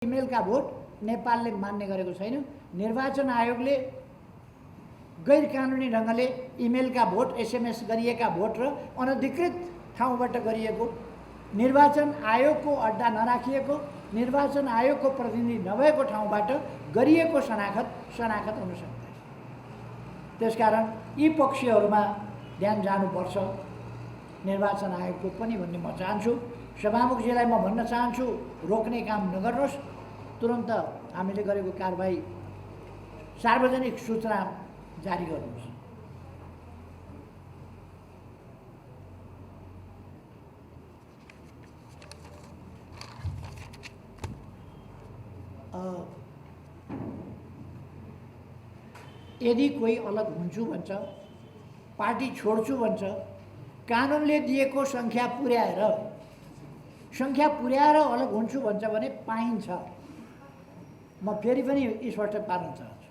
इमेलका vote नेपालले मान्ने गरेको छैन। निर्वाचन आयोगले गैर कानुनी ढङ्गले इमेलका भोट, एसएमएस गरिएका भोट र अनधिकृत ठाउँबाट गरिएको, निर्वाचन आयोगको अड्डा नराखिएको, निर्वाचन आयोगको प्रतिनिधि नभएको ठाउँबाट गरिएको शनाखत हुन सक्दैन। त्यसकारण यी पक्षहरूमा ध्यान जानुपर्छ निर्वाचन आयोगको पनि भन्ने म चाहन्छु। सभामुखजीलाई म भन्न चाहन्छु, रोक्ने काम नगर्नुहोस्, तुरन्त हामीले गरेको कारबाही सार्वजनिक सूचना जारी गर्नुहोस्। यदि कोही अलग हुन्छु भन्छ, पार्टी छोड्छु भन्छ, कानुनले दिएको सङ्ख्या पुर्याएर अलग हुन्छु भन्छ भने पाइन्छ। म फेरि पनि स्पष्ट पार्न चाहन्छु,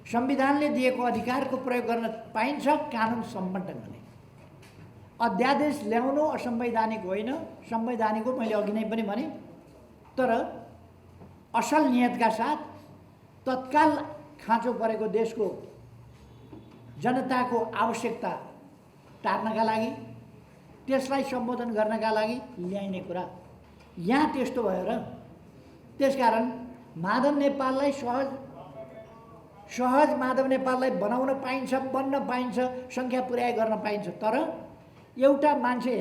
संविधानले दिएको अधिकारको प्रयोग गर्न पाइन्छ कानुन सम्बद्ध ढङ्गले। अध्यादेश ल्याउनु असंवैधानिक होइन, संवैधानिक हो, मैले अघि नै पनि भने। तर असल नियतका साथ तत्काल खाँचो परेको देशको जनताको आवश्यकता टार्नका लागि, त्यसलाई सम्बोधन गर्नका लागि ल्याइने कुरा यहाँ त्यस्तो भएर, त्यसकारण माधव नेपाललाई सहज माधव नेपाललाई बनाउन पाइन्छ, बन्न पाइन्छ, सङ्ख्या पुर्याए गर्न पाइन्छ। तर एउटा मान्छे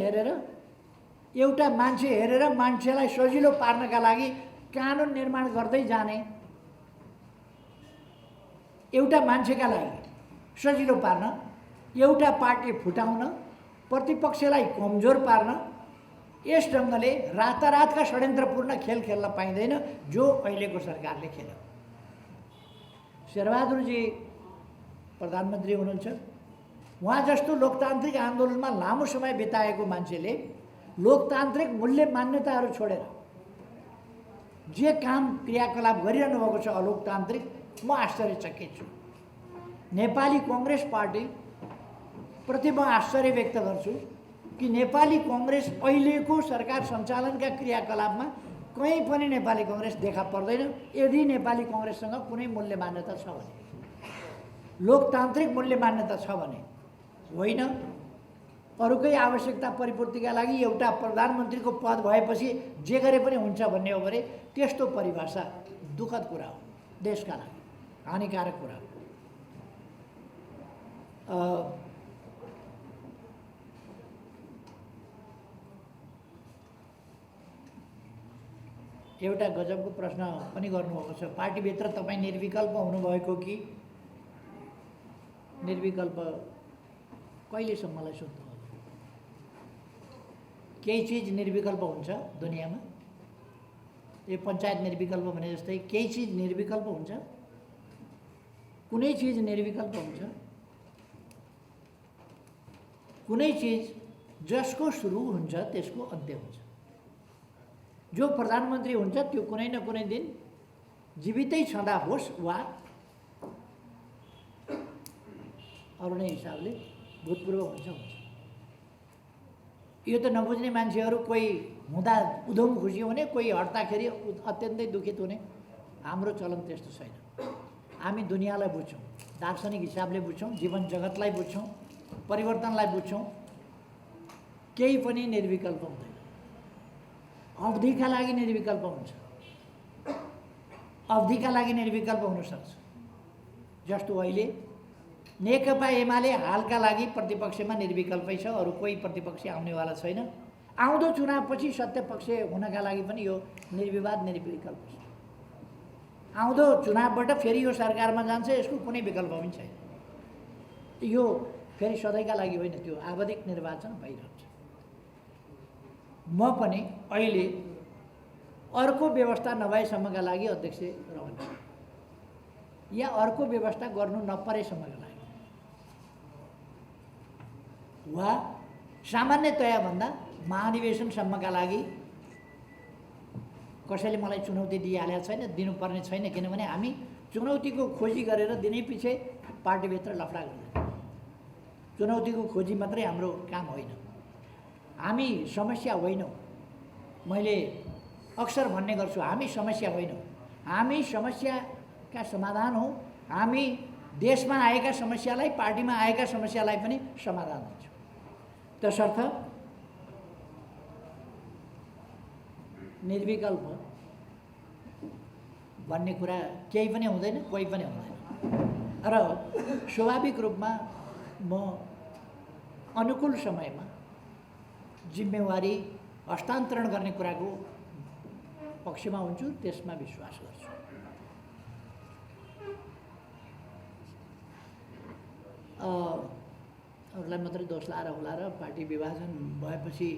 हेरेर मान्छेलाई सजिलो पार्नका लागि कानुन निर्माण गर्दै जाने, एउटा मान्छेका लागि सजिलो पार्न, एउटा पार्टी फुटाउन, प्रतिपक्षलाई कमजोर पार्न, यस ढङ्गले रातारातका षड्यन्त्रपूर्ण खेल खेल्न पाइँदैन जो अहिलेको सरकारले खेल्यो। शेरबहादुरजी प्रधानमन्त्री हुनुहुन्छ। उहाँ जस्तो लोकतान्त्रिक आन्दोलनमा लामो समय बिताएको मान्छेले लोकतान्त्रिक मूल्य मान्यताहरू छोडेर जे काम क्रियाकलाप गरिरहनु भएको छ अलोकतान्त्रिक, म आश्चर्यचकित छु। नेपाली कांग्रेस पार्टी प्रति म आश्चर्य व्यक्त गर्छु कि नेपाली कांग्रेस अहिलेको सरकार सञ्चालनका क्रियाकलापमा कहीँ पनि नेपाली कांग्रेस देखा पर्दैन। यदि नेपाली कांग्रेससँग कुनै मूल्य मान्यता छ भने, लोकतान्त्रिक मूल्य मान्यता छ भने होइन, अरूकै आवश्यकता परिपूर्तिका लागि एउटा प्रधानमन्त्रीको पद भएपछि जे गरे पनि हुन्छ भन्ने हो भने त्यस्तो परिभाषा दुःखद कुरा हो, देशका लागि हानिकारक कुरा हो। एउटा गजबको प्रश्न पनि गर्नुभएको छ, पार्टीभित्र तपाईँ निर्विकल्प हुनुभएको कि निर्विकल्प कहिलेसम्मलाई सोध्नु? केही चिज निर्विकल्प हुन्छ दुनियाँमा, यो पञ्चायत निर्विकल्प भने जस्तै केही चिज निर्विकल्प हुन्छ, कुनै चिज निर्विकल्प हुन्छ, कुनै चिज जसको सुरु हुन्छ त्यसको अन्त्य हुन्छ। जो प्रधानमन्त्री हुन्छ त्यो कुनै न कुनै दिन जीवितै छँदा होस् वा अरू नै हिसाबले भूतपूर्व हुन्छ। यो त नबुझ्ने मान्छेहरू कोही हुँदा उधम खुसी हुने, कोही हट्दाखेरि अत्यन्तै दुखित हुने। हाम्रो चलन त्यस्तो छैन। हामी दुनियाँलाई बुझ्छौँ, दार्शनिक हिसाबले बुझ्छौँ, जीवन जगतलाई बुझ्छौँ, परिवर्तनलाई बुझ्छौँ। केही पनि निर्विकल्प हुँदैन, अवधिका लागि निर्विकल्प हुन्छ, अवधिका लागि निर्विकल्प हुन सक्छ। जस्तो अहिले नेकपा एमाले हालका लागि प्रतिपक्षमा निर्विकल्पै छ, अरू कोही प्रतिपक्ष आउनेवाला छैन। आउँदो चुनावपछि सत्यपक्ष हुनका लागि पनि यो निर्विवाद निर्विकल्प छ। आउँदो चुनावबाट फेरि यो सरकारमा जान्छ, यसको कुनै विकल्प पनि छैन। यो फेरि सधैँका लागि होइन, त्यो आवधिक निर्वाचन भइरहन्छ। म पनि अहिले अर्को व्यवस्था नभएसम्मका लागि अध्यक्ष रहन्छु, या अर्को व्यवस्था गर्नु नपरेसम्मका लागि, वा सामान्यतया भन्दा महाधिवेशनसम्मका लागि कसैले मलाई चुनौती दिइहालेको छैन, दिनुपर्ने छैन। किनभने हामी चुनौतीको खोजी गरेर दिनै पछि पार्टीभित्र लफडा गर्दैन। चुनौतीको खोजी मात्रै हाम्रो काम होइन, हामी समस्या होइनौँ। मैले अक्सर भन्ने गर्छु, हामी समस्या होइनौँ, हामी समस्याका समाधान हौँ। हामी देशमा आएका समस्यालाई, पार्टीमा आएका समस्यालाई पनि समाधान दिन्छौँ। त्यसर्थ निर्विकल्प भन्ने कुरा केही पनि हुँदैन, कोही पनि हुँदैन। र स्वाभाविक रूपमा म अनुकूल समयमा जिम्मेवारी हस्तान्तरण गर्ने कुराको पक्षमा हुन्छु, त्यसमा विश्वास गर्छु। अरूलाई मात्रै दोष लाएर होला र पार्टी विभाजन भएपछि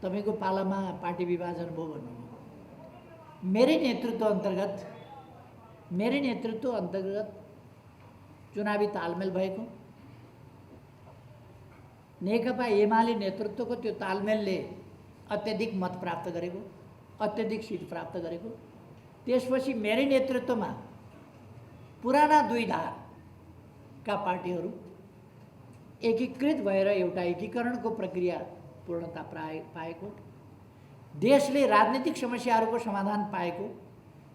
तपाईँको पालामा पार्टी विभाजन भयो भन्नुभयो। मेरै नेतृत्व अन्तर्गत चुनावी तालमेल भएको, नेकपा एमाले नेतृत्वको त्यो तालमेलले अत्यधिक मत प्राप्त गरेको, अत्यधिक सिट प्राप्त गरेको, त्यसपछि मेरै नेतृत्वमा पुराना दुई धारका पार्टीहरू एकीकृत भएर एउटा एकीकरणको प्रक्रिया पूर्णता पाएको, देशले राजनीतिक समस्याहरूको समाधान पाएको,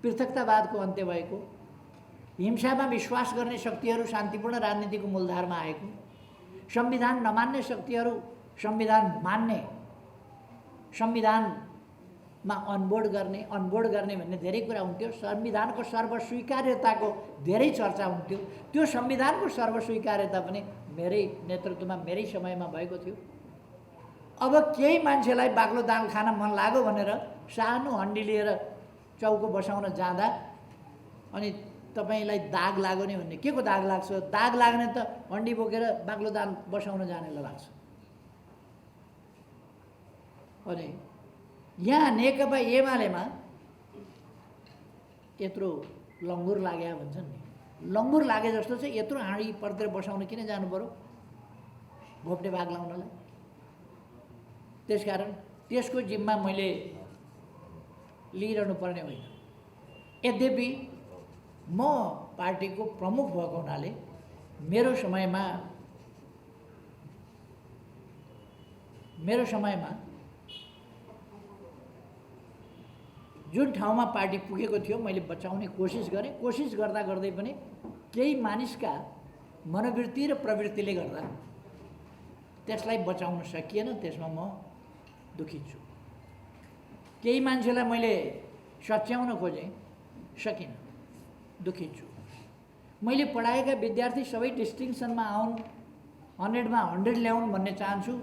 पृथकतावादको अन्त्य भएको, हिंसामा विश्वास गर्ने शक्तिहरू शान्तिपूर्ण राजनीतिको मूलधारमा आएको, संविधान नमान्ने शक्तिहरू संविधान मान्ने, संविधानमा अनबोर्ड गर्ने भन्ने धेरै कुरा हुन्थ्यो। संविधानको सर्वस्वीकार्यताको धेरै चर्चा हुन्थ्यो। त्यो संविधानको सर्वस्वीकार्यता पनि मेरै नेतृत्वमा, मेरै समयमा भएको थियो। अब केही मान्छेलाई बाक्लो दाल खान मन लाग्यो भनेर सानो हन्डी लिएर चौको बसाउन जाँदा अनि तपाईलाई दाग लाग्यो नि भन्ने, के को दाग लाग्छ? दाग लाग्ने त हन्डी बोकेर बाक्लो दाल बसाउन जानेलाई लाग्छ। अनि यहाँ नेकपा एमालेमा यत्रो लङ्गुर लाग्या भन्छन् नि, लङ्गुर लागे जस्तो चाहिँ यत्रो हाँडी पर्तिर बसाउन किन जानु पर्यो घोप्टे भाग लाउनलाई? त्यसकारण त्यसको जिम्मा मैले लिइरहनु पर्ने होइन। यद्यपि म पार्टीको प्रमुख भएको हुनाले मेरो समयमा जुन ठाउँमा पार्टी पुगेको थियो मैले बचाउने कोसिस गरेँ। कोसिस गर्दा गर्दै पनि केही मानिसका मनोवृत्ति र प्रवृत्तिले गर्दा त्यसलाई बचाउन सकिएन। त्यसमा म दुखित छु। केही मान्छेलाई मैले सच्याउन खोजेँ, सकिनँ, दुखित छु। मैले पढाएका विद्यार्थी सबै डिस्टिङसनमा आउन्, 100मा 100 ल्याउन् भन्ने चाहन्छु।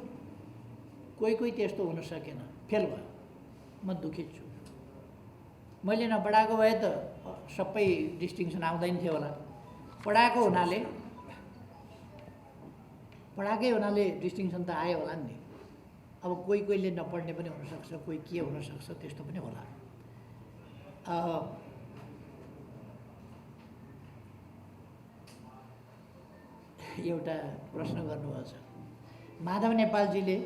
कोही त्यस्तो हुन सकेन, फेल भयो। म दुखित छु। मैले नपढाएको भए त सबै डिस्टिङसन आउँदैन थियो होला। पढाएकै हुनाले डिस्टिङसन त आयो होला नि। अब कोहीले नपढ्ने पनि हुनसक्छ, कोही के हुनसक्छ, त्यस्तो पनि होला। एउटा प्रश्न गर्नुभएको छ, माधव नेपालजीले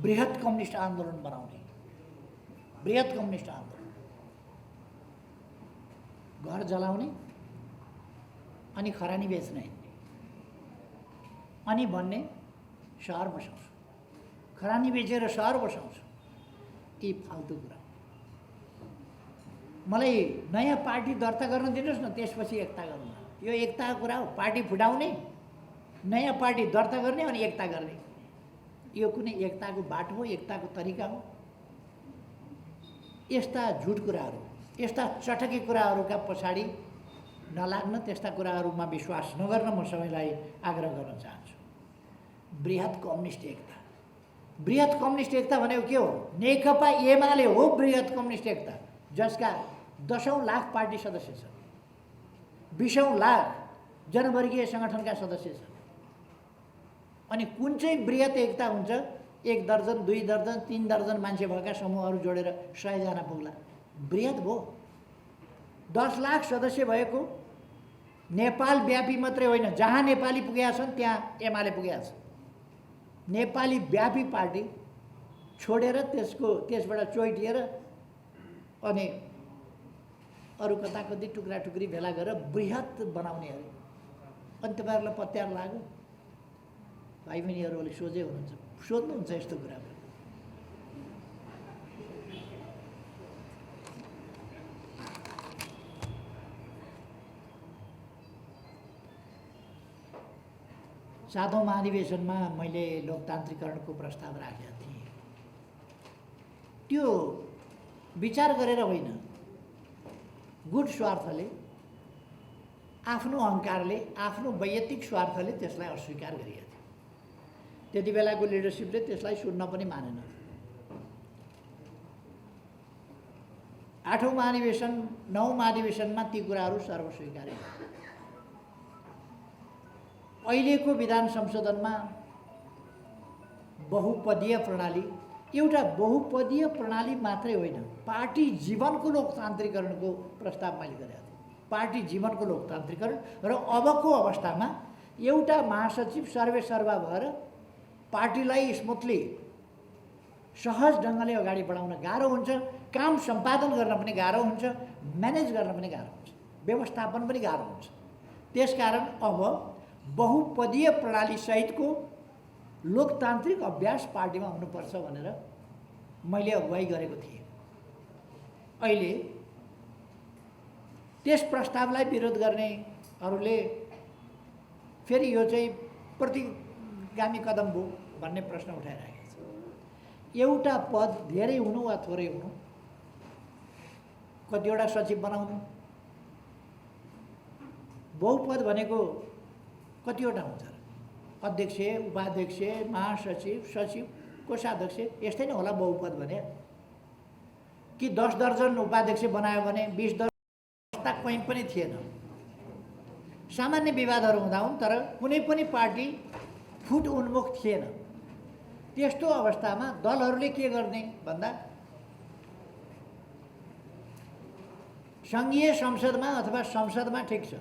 बृहत कम्युनिस्ट आन्दोलन बनाउने, बृहत कम्युनिस्ट आन्दोलन, घर जलाउने अनि खरानी बेच्ने अनि भन्ने सहर बसाउँछु, खरानी बेचेर सहर बसाउँछु, यी फाल्तु कुरा। मलाई नयाँ पार्टी दर्ता गर्न दिनुहोस् न, त्यसपछि एकता गर्नु। यो एकताको कुरा हो। पार्टी फुटाउने, नयाँ पार्टी दर्ता गर्ने अनि एकता गर्ने, यो कुनै एकताको बाटो हो, एकताको तरिका हो? यस्ता झुट कुराहरू, यस्ता चटकी कुराहरूका पछाडि नलाग्न, त्यस्ता कुराहरूमा विश्वास नगर्न म सबैलाई आग्रह गर्न चाहन्छु। बृहत कम्युनिस्ट एकता, बृहत कम्युनिस्ट एकता भनेको के हो? नेकपा एमाले हो बृहत कम्युनिस्ट एकता, जसका 10औं लाख पार्टी सदस्य छन्, 20औं लाख जनवर्गीय सङ्गठनका सदस्य छन्। अनि कुन चाहिँ बृहत एकता हुन्छ? 1 दर्जन, 2 दर्जन, 3 दर्जन मान्छे भएका समूहहरू जोडेर 100 जना पुग्ला, बृहत भयो। 10 लाख सदस्य भएको नेपाल व्यापी मात्रै होइन, जहाँ नेपाली पुगेका छन् त्यहाँ एमाले पुगेका छ। नेपाली व्यापी पार्टी छोडेर त्यसबाट चोइटिएर अनि अरू कता टुक्रा टुक्री भेला गरेर बृहत बनाउने अरे। अनि तपाईँहरूलाई पत्यार लाग्यो? भाइ बहिनीहरू अलिक सोझै हुनुहुन्छ, सोध्नुहुन्छ यस्तो कुरा। 7औं महाधिवेशनमा मैले लोकतान्त्रिकरणको प्रस्ताव राखेका थिएँ। त्यो विचार गरेर होइन, गुड स्वार्थले, आफ्नो अहङ्कारले, आफ्नो वैयक्तिक स्वार्थले त्यसलाई अस्वीकार गरिएको थियो। त्यति बेलाको लिडरसिपले त्यसलाई सुन्न पनि मानेन। 8औं महाधिवेशन 9औं महाधिवेशनमा ती कुराहरू सर्वस्वीकार्य। अहिलेको विधान संशोधनमा बहुपदीय प्रणाली, एउटा बहुपदीय प्रणाली मात्रै होइन, पार्टी जीवनको लोकतान्त्रिकरणको प्रस्ताव मैले गरेको थिएँ। पार्टी जीवनको लोकतान्त्रिकरण र अबको अवस्थामा एउटा महासचिव सर्वेसर्वा भएर पार्टीलाई स्मुथली सहज ढङ्गले अगाडि बढाउन गाह्रो हुन्छ, काम सम्पादन गर्न पनि गाह्रो हुन्छ, म्यानेज गर्न पनि गाह्रो हुन्छ, व्यवस्थापन पनि गाह्रो हुन्छ। त्यसकारण अब बहुपदीय प्रणाली सहितको लोकतान्त्रिक अभ्यास पार्टीमा हुनुपर्छ भनेर मैले अगुवाई गरेको थिएँ। अहिले त्यस प्रस्तावलाई विरोध गर्नेहरूले फेरि यो चाहिँ प्रतिगामी कदम हो भन्ने प्रश्न उठाइरहेको छ। एउटा पद धेरै हुनु वा थोरै हुनु, कतिवटा सचिव बनाउनु, बहुपद भनेको कतिवटा हुन्छ र? अध्यक्ष, उपाध्यक्ष, महासचिव, सचिव, कोषाध्यक्ष, यस्तै नै होला बहुपद भने। कि 10 दर्जन उपाध्यक्ष बनायो भने 20 दर्जन कहीँ पनि थिएन। सामान्य विवादहरू हुँदा हुन्, तर कुनै पनि पार्टी फुट उन्मुख थिएन। त्यस्तो अवस्थामा दलहरूले के गर्ने भन्दा सङ्घीय संसदमा अथवा संसदमा ठिक छ,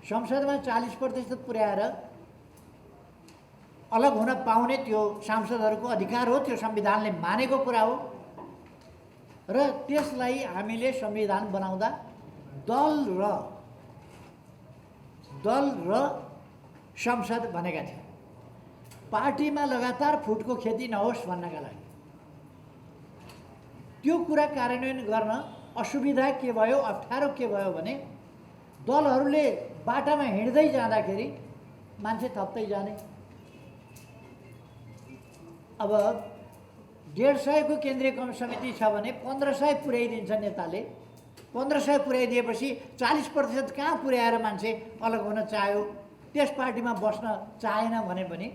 संसदमा 40% पुर्याएर अलग हुन पाउने त्यो सांसदहरूको अधिकार हो, त्यो संविधानले मानेको कुरा हो। र त्यसलाई हामीले संविधान बनाउँदा दल र संसद भनेका थियौँ। पार्टीमा लगातार फुटको खेती नहोस् भन्नका लागि। त्यो कुरा कार्यान्वयन गर्न असुविधा के भयो, अप्ठ्यारो के भयो भने दलहरूले बाटामा हिँड्दै जाँदाखेरि मान्छे थप्दै जाने। अब 150 को केन्द्रीय समिति छ भने 1500 पुर्याइदिन्छ नेताले। 1500 पुर्याइदिएपछि 40% कहाँ पुर्याएर मान्छे अलग हुन चाह्यो, त्यस पार्टीमा बस्न चाहेन भने पनि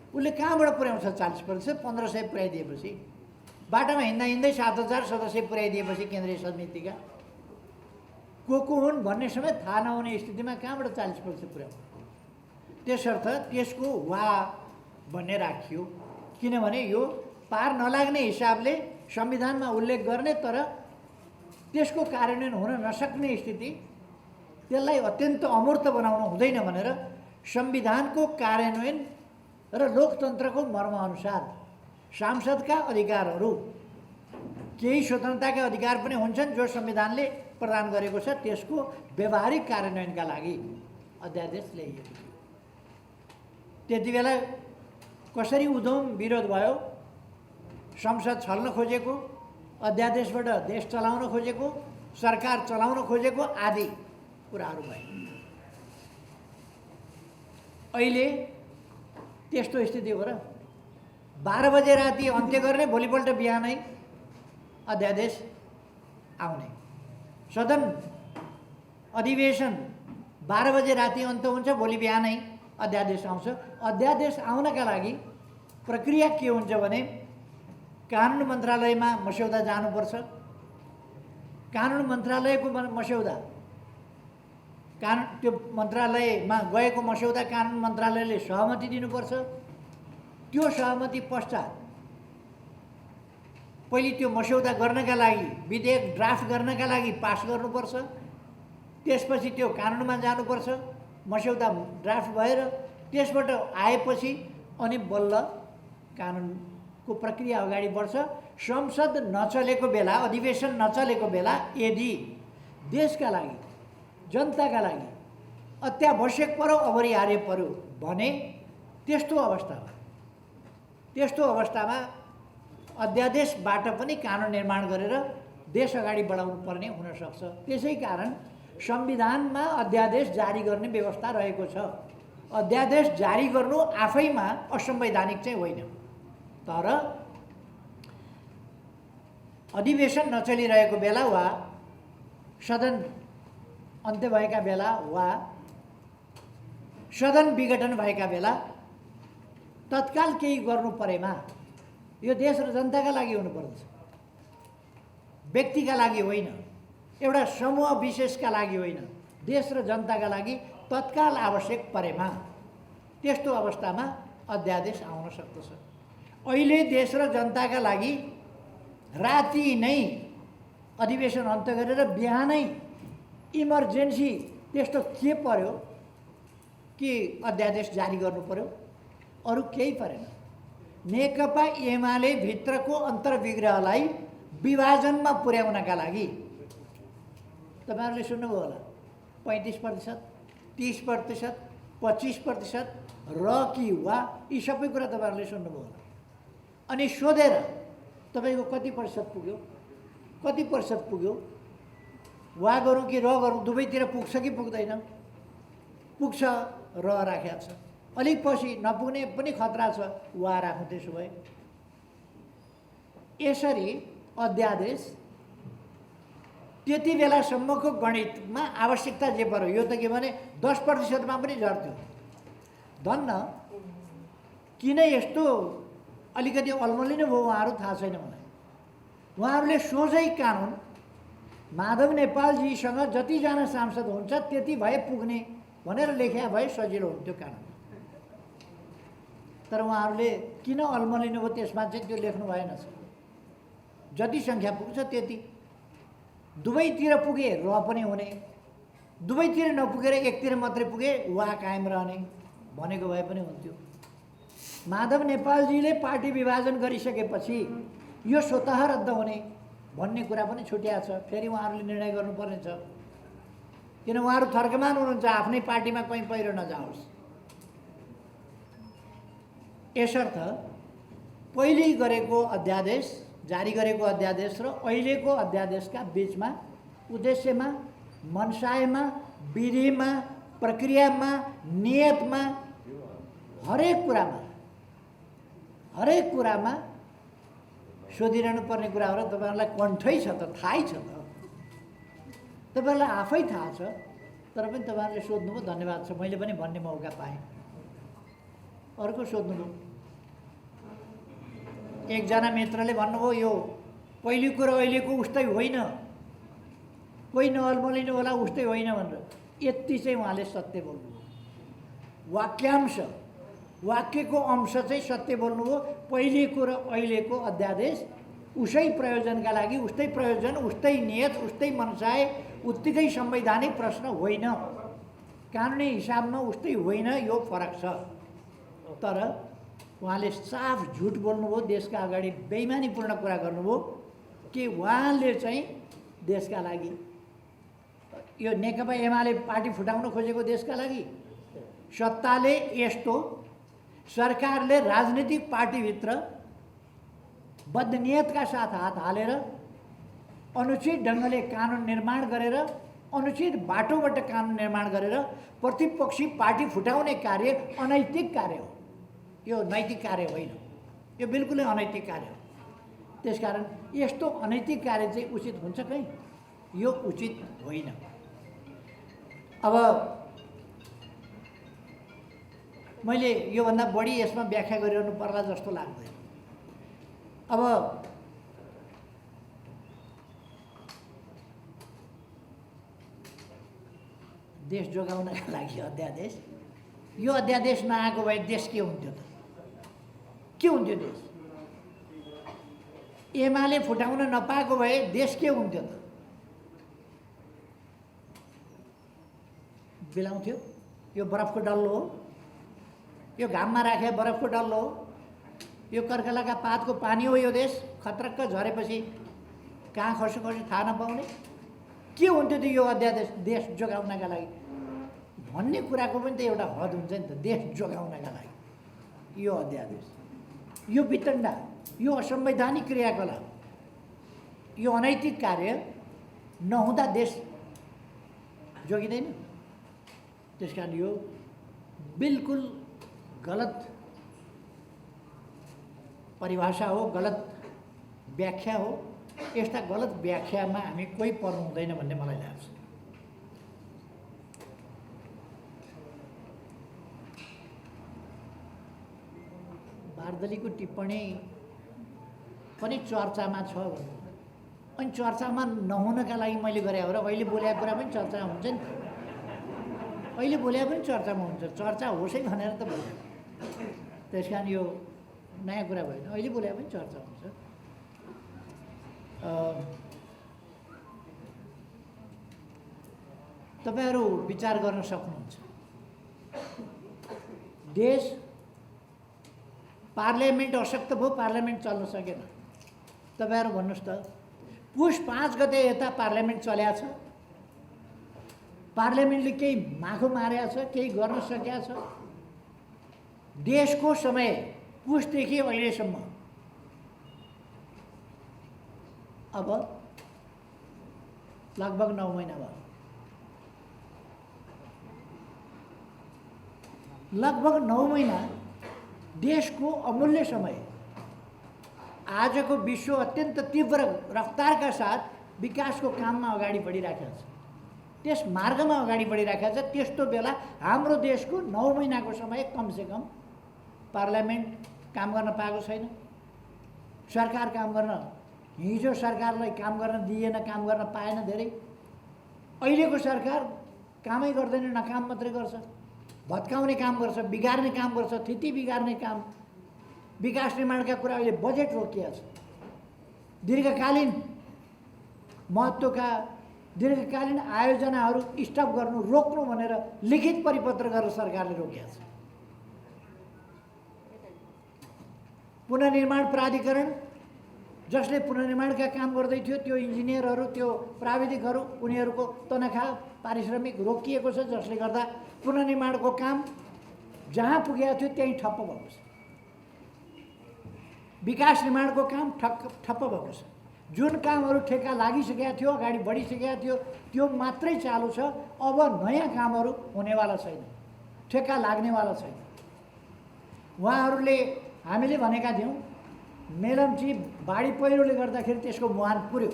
उसले कहाँबाट पुर्याउँछ 40%? 1500 पुर्याइदिएपछि, बाटामा हिँड्दा हिँड्दै 7000 सदस्य पुर्याइदिएपछि केन्द्रीय समितिका को हुन् भन्ने समेत थाहा नहुने स्थितिमा कहाँबाट 40% पुर्याउँछ? त्यसर्थ त्यसको वा भन्ने राखियो, किनभने यो पार नलाग्ने हिसाबले संविधानमा उल्लेख गर्ने तर त्यसको कार्यान्वयन हुन नसक्ने स्थिति, त्यसलाई अत्यन्त अमूर्त बनाउनु हुँदैन भनेर संविधानको कार्यान्वयन र लोकतन्त्रको मर्मअनुसार सांसदका अधिकारहरू, केही स्वतन्त्रताका अधिकार पनि हुन्छन् जो संविधानले प्रदान गरेको छ, त्यसको व्यवहारिक कार्यान्वयनका लागि अध्यादेश ल्याइएको थियो। त्यति बेला कसरी उधम विरोध भयो, संसद छल्न खोजेको, अध्यादेशबाट देश चलाउन खोजेको, सरकार चलाउन खोजेको आदि कुराहरू भए। अहिले त्यस्तो स्थिति हो र? 12 बजे राति अन्त्य गर्ने, भोलिपल्ट बिहानै अध्यादेश आउने। सदन अधिवेशन 12 बजे राति अन्त्य हुन्छ, भोलि बिहानै अध्यादेश आउँछ। अध्यादेश आउनका लागि प्रक्रिया के हुन्छ भने कानुन मन्त्रालयमा मस्यौदा जानुपर्छ। कानुन मन्त्रालयको मस्यौदा, त्यो मन्त्रालयमा गएको मस्यौदा कानुन मन्त्रालयले सहमति दिनुपर्छ। त्यो सहमति पश्चात पहिले त्यो मस्यौदा गर्नका लागि, विधेयक ड्राफ्ट गर्नका लागि पास गर्नुपर्छ। त्यसपछि त्यो कानुनमा जानुपर्छ। मस्यौदा ड्राफ्ट भएर त्यसबाट आएपछि अनि बल्ल कानुनको प्रक्रिया अगाडि बढ्छ। संसद नचलेको बेला, अधिवेशन नचलेको बेला यदि देशका लागि, जनताका लागि अत्यावश्यक पर्यो, अपरिहार्य पर्यो भने त्यस्तो अवस्थामा अध्यादेशबाट पनि कानुन निर्माण गरेर देश अगाडि बढाउनु पर्ने हुनसक्छ। त्यसै कारण संविधानमा अध्यादेश जारी गर्ने व्यवस्था रहेको छ। अध्यादेश जारी गर्नु आफैमा असंवैधानिक चाहिँ होइन, तर अधिवेशन नचलिरहेको बेला वा सदन अन्त्य भएका बेला वा सदन विघटन भएका बेला तत्काल केही गर्नु परेमा यो देश र जनताका लागि हुनुपर्दछ, व्यक्तिका लागि होइन, एउटा समूह विशेषका लागि होइन, देश र जनताका लागि तत्काल आवश्यक परेमा त्यस्तो अवस्थामा अध्यादेश आउन सक्दछ। अहिले देश र जनताका लागि राति नै अधिवेशन अन्त्य गरेर बिहानै इमर्जेन्सी त्यस्तो के पर्यो कि अध्यादेश जारी गर्नु पर्यो? अरू केही परेन। नेकपा एमाले भित्रको अन्तर्विग्रहलाई विभाजनमा पुर्याउनका लागि तपाईँहरूले सुन्नुभयो होला 35%, 30%, 25% र कि वा यी सबै कुरा तपाईँहरूले सुन्नुभयो होला। अनि सोधेर तपाईँको कति प्रतिशत पुग्यो, कति प्रतिशत पुग्यो, वा गरौँ कि र गरौँ, दुवैतिर पुग्छ कि पुग्दैन? पुग्छ, र राखेको छ। अलिक पछि नपुग्ने पनि खतरा छ, वा राख्नु। त्यसो भए यसरी अध्यादेश त्यति बेलासम्मको गणितमा आवश्यकता जे पर्यो, यो त के भने 10%मा पनि झर्थ्यो। धन्न किन यस्तो अलिकति अल्मलिनु भयो उहाँहरू थाहा छैन मलाई। उहाँहरूले सोझै कानुन माधव नेपालजीसँग जतिजना सांसद हुन्छ त्यति भए पुग्ने भनेर लेख्या भए सजिलो हुन्थ्यो कानुन। तर उहाँहरूले किन अल्मलिनु भयो त्यसमा चाहिँ त्यो लेख्नु भएन। जति सङ्ख्या पुग्छ त्यति, दुवैतिर पुगे र पनि हुने, दुवैतिर नपुगेर एकतिर मात्रै पुगे वा कायम रहने भनेको भए पनि हुन्थ्यो। माधव नेपालजीले पार्टी विभाजन गरिसकेपछि यो स्वतः रद्द हुने भन्ने कुरा पनि छुट्या छ। फेरि उहाँहरूले निर्णय गर्नुपर्ने छ, किन उहाँहरू थर्कमान हुनुहुन्छ, आफ्नै पार्टीमा कहीँ पहिरो नजाओस्। यसर्थ पहिले गरेको अध्यादेश, जारी गरेको अध्यादेश र अहिलेको अध्यादेशका बिचमा उद्देश्यमा, मनसायमा, विधिमा, प्रक्रियामा, नियतमा, हरेक कुरामा सोधिरहनु पर्ने कुरा हो। र तपाईँहरूलाई कन्ठै छ त, थाहै छ त, तपाईँहरूलाई आफै थाहा छ, तर पनि तपाईँहरूले सोध्नुभयो, धन्यवाद छ। मैले पनि भन्ने मौका पाएँ। अर्को सोध्नुभयो, एकजना मित्रले भन्नुभयो यो पहिलेको र अहिलेको उस्तै होइन, कोही नअल्मलिनु होला, उस्तै होइन भनेर। यति चाहिँ उहाँले सत्य बोल्नुभयो। वाक्यको अंश चाहिँ सत्य बोल्नुभयो। पहिलेको र अहिलेको अध्यादेश उसै प्रयोजनका लागि, उस्तै प्रयोजन, उस्तै नियत, उस्तै मनसाय, उत्तिकै संवैधानिक प्रश्न होइन, कानुनी हिसाबमा उस्तै होइन, यो फरक छ। तर उहाँले साफ झुट बोल्नुभयो, देशका अगाडि बेइमानीपूर्ण कुरा गर्नुभयो कि उहाँले चाहिँ देशका लागि, यो नेकपा एमाले पार्टी फुटाउन खोजेको देशका लागि, सत्ताले यस्तो सरकारले राजनीतिक पार्टीभित्र बदनियतका साथ हात हालेर अनुचित ढङ्गले कानुन निर्माण गरेर, अनुचित बाटोबाट कानुन निर्माण गरेर प्रतिपक्षी पार्टी फुटाउने कार्य अनैतिक कार्य हो। यो नैतिक कार्य होइन, यो बिल्कुलै अनैतिक कार्य हो। त्यसकारण यस्तो अनैतिक कार्य चाहिँ उचित हुन्छ कहीँ? यो उचित होइन। अब मैले योभन्दा बढी यसमा व्याख्या गरिरहनु पर्ला जस्तो लाग्दैन। अब देश जोगाउनका लागि अध्यादेश, यो अध्यादेश नआएको भए देश के हुन्थ्यो त? के हुन्थ्यो देश? एमाले फुटाउन नपाएको भए देश के हुन्थ्यो त? बिलाउँथ्यो? यो बरफको डल्लो हो, यो घाममा राखे बरफको डल्लो हो, यो कर्कलाका पातको पानी हो। यो देश खत्रक्क झरेपछि कहाँ खस्यो थाहा नपाउने के हुन्थ्यो त यो अध्यादेश देश जोगाउनका लागि भन्ने कुराको पनि त एउटा हद हुन्छ नि त। देश जोगाउनका लागि यो अध्यादेश, यो वितण्डा, यो असंवैधानिक क्रियाकलाप, यो अनैतिक कार्य नहुँदा देश जोगिँदैन। त्यसकारण यो बिल्कुल गलत परिभाषा हो, गलत व्याख्या हो। यस्ता गलत व्याख्यामा हामी कोही पर्नु हुँदैन भन्ने मलाई लाग्छ। बारदलीको टिप्पणी पनि चर्चामा छ भन्नु, अनि चर्चामा नहुनका लागि मैले गरे हो र अहिले बोलेको कुरा पनि चर्चा हुन्छ नि। अहिले बोलेको पनि चर्चामा हुन्छ, चर्चा होस् है भनेर त बोले। त्यस कारण यो नयाँ कुरा भएन, अहिले बोलेको पनि चर्चा हुन्छ। तपाईहरू विचार गर्न सक्नुहुन्छ, देश पार्लियामेन्ट अशक्त भयो, पार्लियामेन्ट चल्न सकेन। तपाईहरू भन्नुहोस् त, पुष 5 गते यता पार्लियामेन्ट चल्या छ, पार्लियामेन्टले केही माखो मारेको छ, केही गर्न सकेको छ? देशको समय पुषदेखि अहिलेसम्म अब लगभग 9 महिना भयो। लगभग 9 महिना देशको अमूल्य समय। आजको विश्व अत्यन्त तीव्र रफ्तारका साथ विकासको काममा अगाडि बढिराखेको छ, त्यस मार्गमा अगाडि बढिराखेको छ। त्यस्तो बेला हाम्रो देशको 9 महिनाको समय कमसेकम पार्लियामेन्ट काम गर्न पाएको छैन, सरकार काम गर्न, हिजो सरकारलाई काम गर्न दिएन, काम गर्न पाएन धेरै। अहिलेको सरकार कामै गर्दैन, नकाम मात्रै गर्छ, भत्काउने काम गर्छ, बिगार्ने काम गर्छ, स्थिति बिगार्ने काम। विकास निर्माणका कुरा अहिले बजेट रोकिएको छ। दीर्घकालीन महत्त्वका दीर्घकालीन आयोजनाहरू स्टप गर्नु, रोक्नु भनेर लिखित परिपत्र गरेर सरकारले रोकेको छ। पुनर्निर्माण प्राधिकरण जसले पुनर्निर्माणका काम गर्दै थियो, त्यो इन्जिनियरहरू, त्यो प्राविधिकहरू, उनीहरूको तनखा पारिश्रमिक रोकिएको छ, जसले गर्दा पुनर्निर्माणको काम जहाँ पुगेको थियो त्यहीँ ठप्प भएको छ। विकास निर्माणको काम ठप्प भएको छ। जुन कामहरू ठेक्का लागिसकेका थियो, अगाडि बढिसकेका थियो, त्यो मात्रै चालु छ। अब नयाँ कामहरू हुनेवाला छैन, ठेक्का लाग्नेवाला छैन। उहाँहरूले हामीले भनेका थियौँ मेलम्ची बाढी पहिरोले गर्दाखेरि त्यसको मुहान पुर्यो,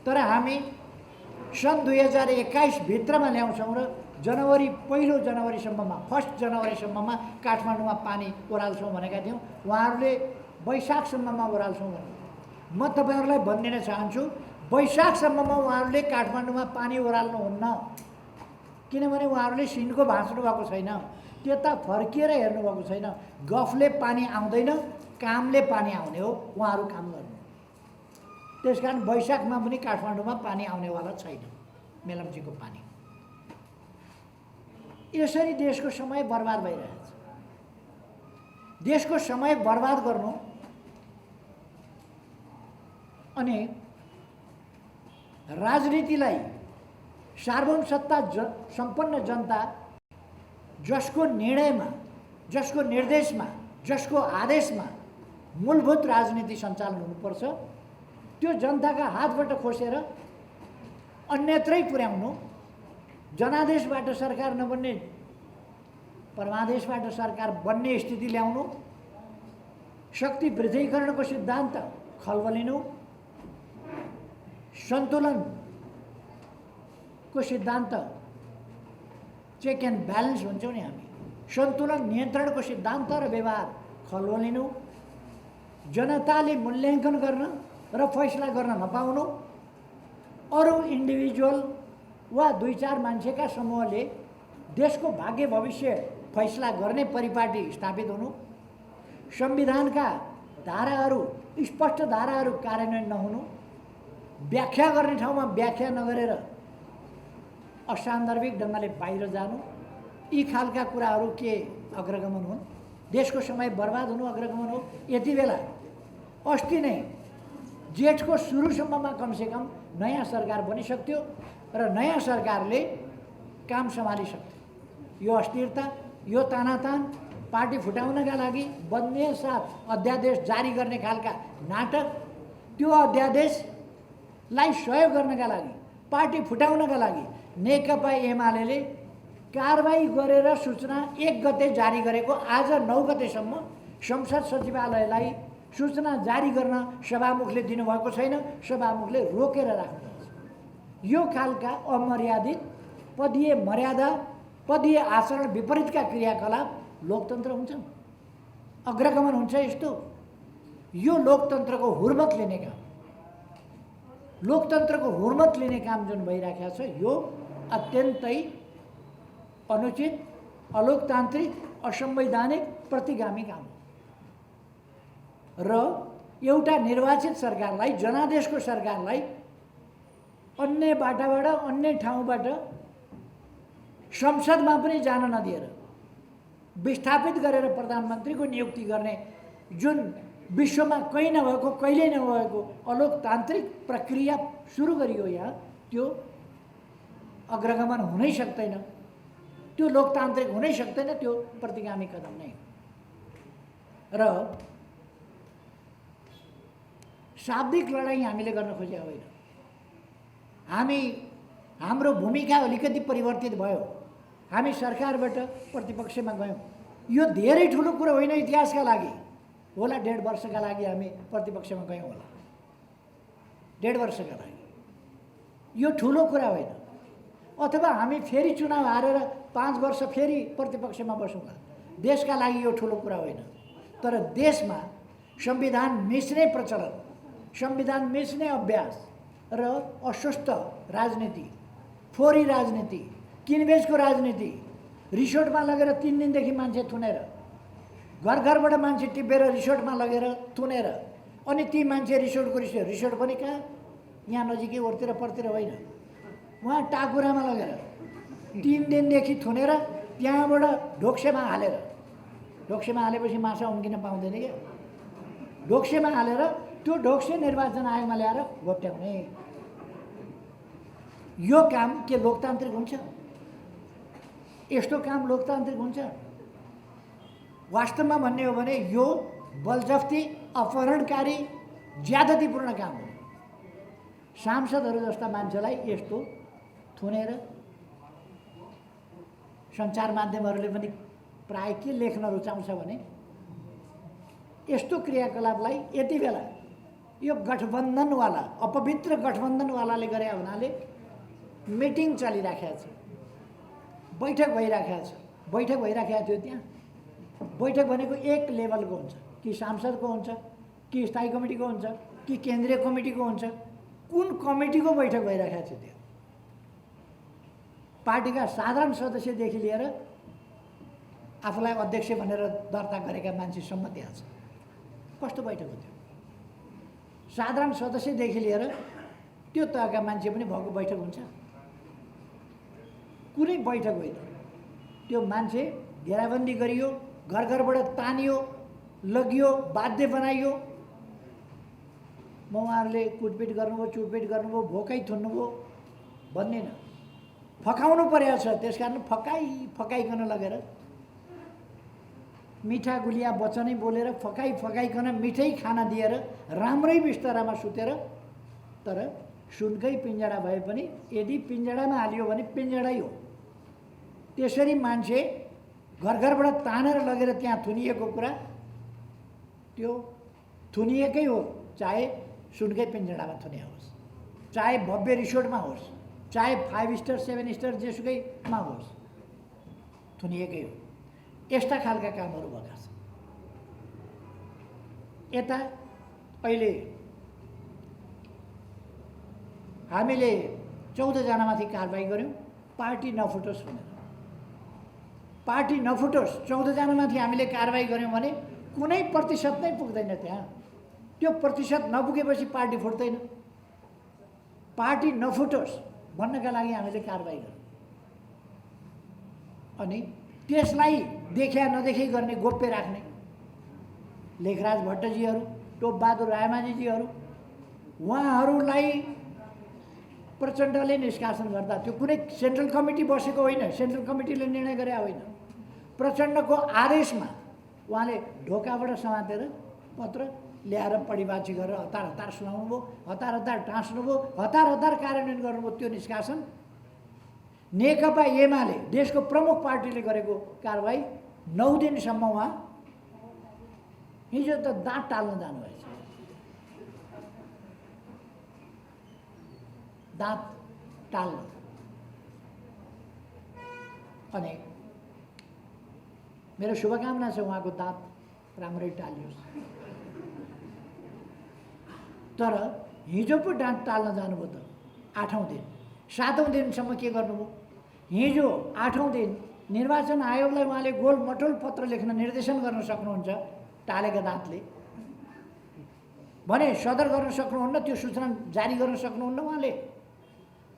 तर हामी सन् 2021 भित्रमा ल्याउँछौँ र जनवरी 1 जनवरीसम्ममा, 1 जनवरीसम्ममा काठमाडौँमा पानी ओह्राल्छौँ भनेका थियौँ। उहाँहरूले वैशाखसम्ममा ओह्राल्छौँ भने, म तपाईँहरूलाई भनिदिन चाहन्छु, वैशाखसम्ममा उहाँहरूले काठमाडौँमा पानी ओह्राल्नुहुन्न, किनभने उहाँहरूले सिन्को भाँच्नु भएको छैन, त्यता फर्किएर हेर्नुभएको छैन। गफले पानी आउँदैन, कामले पानी आउने हो, उहाँहरू काम गर्नु। त्यसकारण वैशाखमा पनि काठमाडौँमा पानी आउनेवाला छैन, मेलम्चीको पानी। यसरी देशको समय बर्बाद भइरहेको छ। देशको समय बर्बाद गर्नु अनि राजनीतिलाई सार्वभौम सत्ता सम्पन्न जनता जसको निर्णयमा, जसको निर्देशमा, जसको आदेशमा मूलभूत राजनीति सञ्चालन हुनुपर्छ, त्यो जनताका हातबाट खोसेर अन्यत्रै पुर्याउनु, जनादेशबाट सरकार नबन्ने परमादेशबाट सरकार बन्ने स्थिति ल्याउनु, शक्ति पृथकीकरणको सिद्धान्त खल्बलिनु, सन्तुलनको सिद्धान्त, चेक एन्ड ब्यालेन्स भन्छौँ नि हामी, सन्तुलन नियन्त्रणको सिद्धान्त र व्यवहार खल्बलिनु, जनताले मूल्याङ्कन गर्न र फैसला गर्न नपाउनु, अरू इन्डिभिजुअल वा 2-4 मान्छेका समूहले देशको भाग्य भविष्य फैसला गर्ने परिपाटी स्थापित हुनु, संविधानका धाराहरू, स्पष्ट धाराहरू कार्यान्वयन नहुनु, व्याख्या गर्ने ठाउँमा व्याख्या नगरेर असान्दर्भिक ढङ्गले बाहिर जानु, यी खालका कुराहरू के अग्रगमन हुन्? देशको समय बर्बाद हुनु अग्रगमन हो। यति बेला अस्ति नै जेठको सुरुसम्ममा कमसेकम नयाँ सरकार बनिसक्थ्यो र नयाँ सरकारले काम सम्हालिसक्थ्यो। यो अस्थिरता, यो तानातान, पार्टी फुटाउनका लागि बन्ने साथ अध्यादेश जारी गर्ने खालका नाटक, त्यो अध्यादेशलाई सहयोग गर्नका लागि, पार्टी फुटाउनका लागि नेकपा एमाले कारबाही गरेर सूचना 1 गते जारी गरेको आज 9 गतेसम्म संसद सचिवालयलाई सूचना जारी गर्न सभामुखले दिनुभएको छैन। सभामुखले रोकेर राख्नुहुन्छ। यो खालका अमर्यादित पदीय मर्यादा, पदीय आचरण विपरीतका क्रियाकलाप लोकतन्त्र हुन्छन्? अग्रगमन हुन्छ यस्तो? यो लोकतन्त्रको हुर्मत लिने काम, लोकतन्त्रको हुर्मत लिने काम जुन भइराखेको छ, यो अत्यन्तै अनुचित, अलोकतान्त्रिक, असंवैधानिक, प्रतिगामी काम हो। र एउटा निर्वाचित सरकारलाई, जनादेशको सरकारलाई अन्य बाटाबाट, अन्य ठाउँबाट संसदमा पनि जान नदिएर विस्थापित गरेर प्रधानमन्त्रीको नियुक्ति गर्ने जुन विश्वमा कहीँ नभएको, कहिल्यै नभएको अलोकतान्त्रिक प्रक्रिया सुरु गरियो यहाँ, त्यो अग्रगमन हुनै सक्दैन, त्यो लोकतान्त्रिक हुनै सक्दैन, त्यो प्रतिगामी कदम नै हो। र शाब्दिक लडाइँ हामीले गर्न खोजेका होइन। हाम्रो भूमिका अलिकति परिवर्तित भयो। हामी सरकारबाट प्रतिपक्षमा गयौँ। यो धेरै ठुलो कुरो होइन इतिहासका लागि। होला 1.5 वर्षका लागि हामी प्रतिपक्षमा गयौँ होला, 1.5 वर्षका लागि। यो ठुलो कुरा होइन। अथवा हामी फेरि चुनाव हारेर 5 वर्ष फेरि प्रतिपक्षमा बसौँला, देशका लागि यो ठुलो कुरा होइन। तर देशमा संविधान मिच्ने प्रचलन, संविधान मिच्ने अभ्यास र अस्वस्थ राजनीति, फोरी राजनीति, किनबेचको राजनीति, रिसोर्टमा लगेर 3 दिनदेखि मान्छे थुनेर, घर घरबाट मान्छे टिपेर रिसोर्टमा लगेर थुनेर, अनि ती मान्छे रिसोर्ट पनि कहाँ, यहाँ नजिकै ओरतिर परतिर होइन, उहाँ टाकुरामा लगेर 3 दिनदेखि थुनेर त्यहाँबाट ढोक्सेमा हालेर, ढोक्सेमा हालेपछि माछा उम्किन पाउँदैन क्या, ढोक्सेमा हालेर त्यो ढोक्से निर्वाचन आयोगमा ल्याएर घोप्ट्याउने, यो काम के लोकतान्त्रिक हुन्छ? यस्तो काम लोकतान्त्रिक हुन्छ? वास्तवमा भन्ने हो भने यो बलजफ्ती, अपहरणकारी, ज्यादतीपूर्ण काम हो। सांसदहरू जस्ता मान्छेलाई यस्तो थुनेर सञ्चार माध्यमहरूले पनि प्राय के लेख्न रुचाउँछ भने यस्तो क्रियाकलापलाई यति बेला यो गठबन्धनवाला, अपवित्र गठबन्धनवालाले गरे हुनाले मिटिङ चलिराखेको छ, बैठक भइराखेको छ, बैठक भइराखेको थियो। त्यहाँ बैठक भनेको एक लेभलको हुन्छ, कि सांसदको हुन्छ, कि स्थायी कमिटीको हुन्छ, कि केन्द्रीय कमिटीको हुन्छ, कुन कमिटीको बैठक भइराखेको थियो? त्यहाँ पार्टीका साधारण सदस्यदेखि लिएर आफूलाई अध्यक्ष भनेर दर्ता गरेका मान्छेसम्म त्यहाँ छ। कस्तो बैठक हो त्यो? साधारण सदस्यदेखि लिएर त्यो तहका मान्छे पनि भएको बैठक हुन्छ? कुनै बैठक होइन। त्यो मान्छे घेराबन्दी गरियो, घर घरबाट तानियो, लगियो, बाध्य बनाइयो। उहाँहरूले कुटपिट गर्नुभयो, चुटपिट गर्नुभयो, भोकै थुन्नुभयो भन्ने न, फकाउनु परेको छ। त्यस कारण फकाइकन लगेर मिठा गुलिया वचनै बोलेर फकाइकन मिठै खाना दिएर राम्रै बिस्तारामा सुतेर, तर सुनकै पिञ्जडा भए पनि यदि पिञ्जडामा हालियो भने पिञ्जडै हो। त्यसरी मान्छे घर घरबाट तानेर लगेर त्यहाँ थुनिएको कुरा त्यो थुनिएकै हो। चाहे सुनकै पिञ्जडामा थुनिया होस्, चाहे भव्य रिसोर्टमा होस्, चाहे 5 स्टार 7 स्टार जेसुकैमा होस्, थुनिएकै हो। यस्ता खालका कामहरू भएका छन्। यता अहिले हामीले 14 जनामाथि कारबाही गऱ्यौँ, पार्टी नफुटोस् भनेर। पार्टी नफुटोस्, 14 जनामाथि हामीले कारबाही गऱ्यौँ भने कुनै प्रतिशत नै पुग्दैन त्यहाँ। त्यो प्रतिशत नपुगेपछि पार्टी फुट्दैन। पार्टी नफुटोस् भन्नका लागि हामीले कारबाही गऱ्यौँ। अनि त्यसलाई देखा नदेखै गर्ने, गोप्य राख्ने लेखराज भट्टजीहरू, टोपबहादुर रायमाझीजीहरू, उहाँहरूलाई प्रचण्डले निष्कासन गर्दा त्यो कुनै सेन्ट्रल कमिटी बसेको होइन, सेन्ट्रल कमिटीले निर्णय गरे होइन। प्रचण्डको आदेशमा उहाँले ढोकाबाट समातेर पत्र ल्याएर पढिबाची गरेर हतार सुनाउनु भयो, हतार टाँस्नुभयो, हतार कार्यान्वयन गर्नुभयो। त्यो निष्कासन नेकपा एमाले देशको प्रमुख पार्टीले गरेको कारबाही 9 दिनसम्म उहाँ हिजो त दाँत टाल्न जानुभएछ। दाँत टाल्न। अनि मेरो शुभकामना छ उहाँको दाँत राम्रै टालियोस्। तर हिजो पो दाँत टाल्न जानुभयो त 8औं दिन। 7औं दिनसम्म के गर्नुभयो? हिजो 8औं दिन निर्वाचन आयोगलाई उहाँले गोलमटोल पत्र लेख्न निर्देशन गर्न सक्नुहुन्छ टालेका दाँतले भने सदर गर्न सक्नुहुन्न, त्यो सूचना जारी गर्न सक्नुहुन्न। उहाँले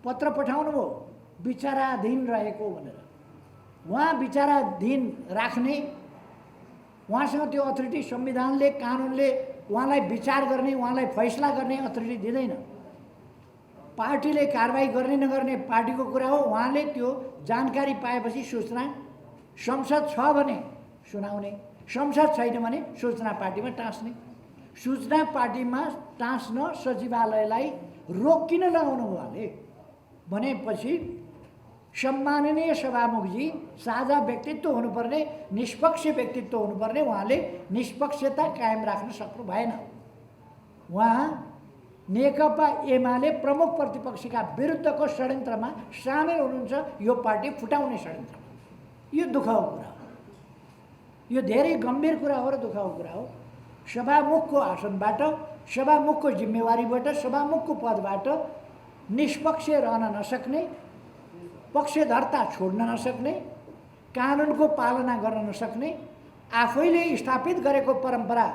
पत्र पठाउनु भयो विचाराधीन रहेको भनेर। उहाँ विचाराधीन राख्ने, उहाँसँग त्यो अथोरिटी संविधानले कानुनले उहाँलाई विचार गर्ने, उहाँलाई फैसला गर्ने अथोरिटी दिँदैन। पार्टीले कारबाही गर्ने नगर्ने पार्टीको कुरा हो। उहाँले त्यो जानकारी पाएपछि सूचना संसद छ भने सुनाउने, संसद छैन भने सूचना पार्टीमा टाँस्ने। सूचना पार्टीमा टाँस्न सचिवालयलाई रोक किन लगाउनु उहाँले भनेपछि सम्माननीय सभामुखजी साझा व्यक्तित्व हुनुपर्ने, निष्पक्ष व्यक्तित्व हुनुपर्ने, उहाँले निष्पक्षता कायम राख्न सक्नु भएन। उहाँ नेकपा एमाले प्रमुख प्रतिपक्षका विरुद्धको षड्यन्त्रमा सामेल हुनुहुन्छ, यो पार्टी फुटाउने षड्यन्त्रमा। यो दुःखको कुरा हो, यो धेरै गम्भीर कुरा हो र दुःखको कुरा हो। सभामुखको आसनबाट, सभामुखको जिम्मेवारीबाट, सभामुखको पदबाट निष्पक्ष रहन नसक्ने, पक्षधरता छोड्न नसक्ने, कानुनको पालना गर्न नसक्ने, आफैले स्थापित गरेको परम्परा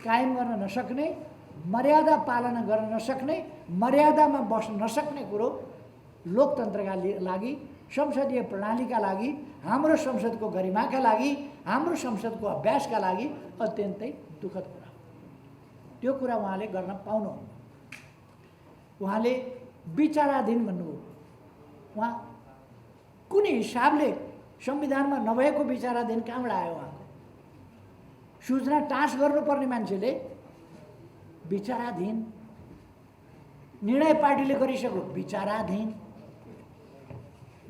कायम गर्न नसक्ने, मर्यादा पालना गर्न नसक्ने, मर्यादामा बस्न नसक्ने कुरो लोकतन्त्रका लागि, संसदीय प्रणालीका लागि, हाम्रो संसदको गरिमाका लागि, हाम्रो संसदको अभ्यासका लागि अत्यन्तै दुःखद कुरा हो। त्यो कुरा उहाँले गर्न पाउनुहुन्न। उहाँले विचाराधीन भन्नुभयो। उहाँ कुन हिसाबले संविधानमा नभएको विचाराधीन कहाँबाट आयो? उहाँको सूचना टाँस गर्नुपर्ने मान्छेले विचाराधीन, निर्णय पार्टीले गरिसक्यो विचाराधीन।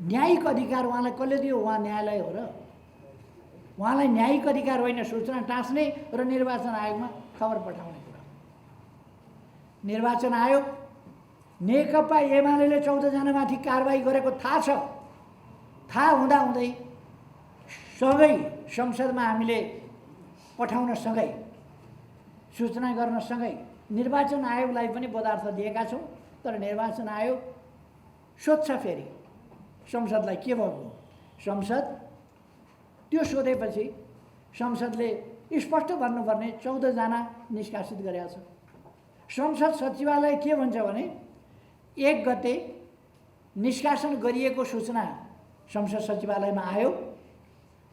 न्यायिक अधिकार उहाँलाई कसले दियो? उहाँ न्यायालय हो र? उहाँलाई न्यायिक अधिकार होइन सूचना टाँस्ने र निर्वाचन आयोगमा खबर पठाउने कुरा। निर्वाचन आयोग नेकपा एमाले 14 जनामाथि कारबाही गरेको थाहा छ। थाहा हुँदाहुँदै सँगै संसदमा हामीले पठाउन सँगै, सूचना गर्न सँगै निर्वाचन आयोगलाई पनि पदार्थ दिएका छौँ। तर निर्वाचन आयोग सोध्छ फेरि संसदलाई के भएको? संसद त्यो सोधेपछि संसदले स्पष्ट भन्नुपर्ने 14 जना निष्कासित गरेका छ। संसद सचिवालय के भन्छ भने 1 गते निष्कासन गरिएको सूचना संसद सचिवालयमा आयो,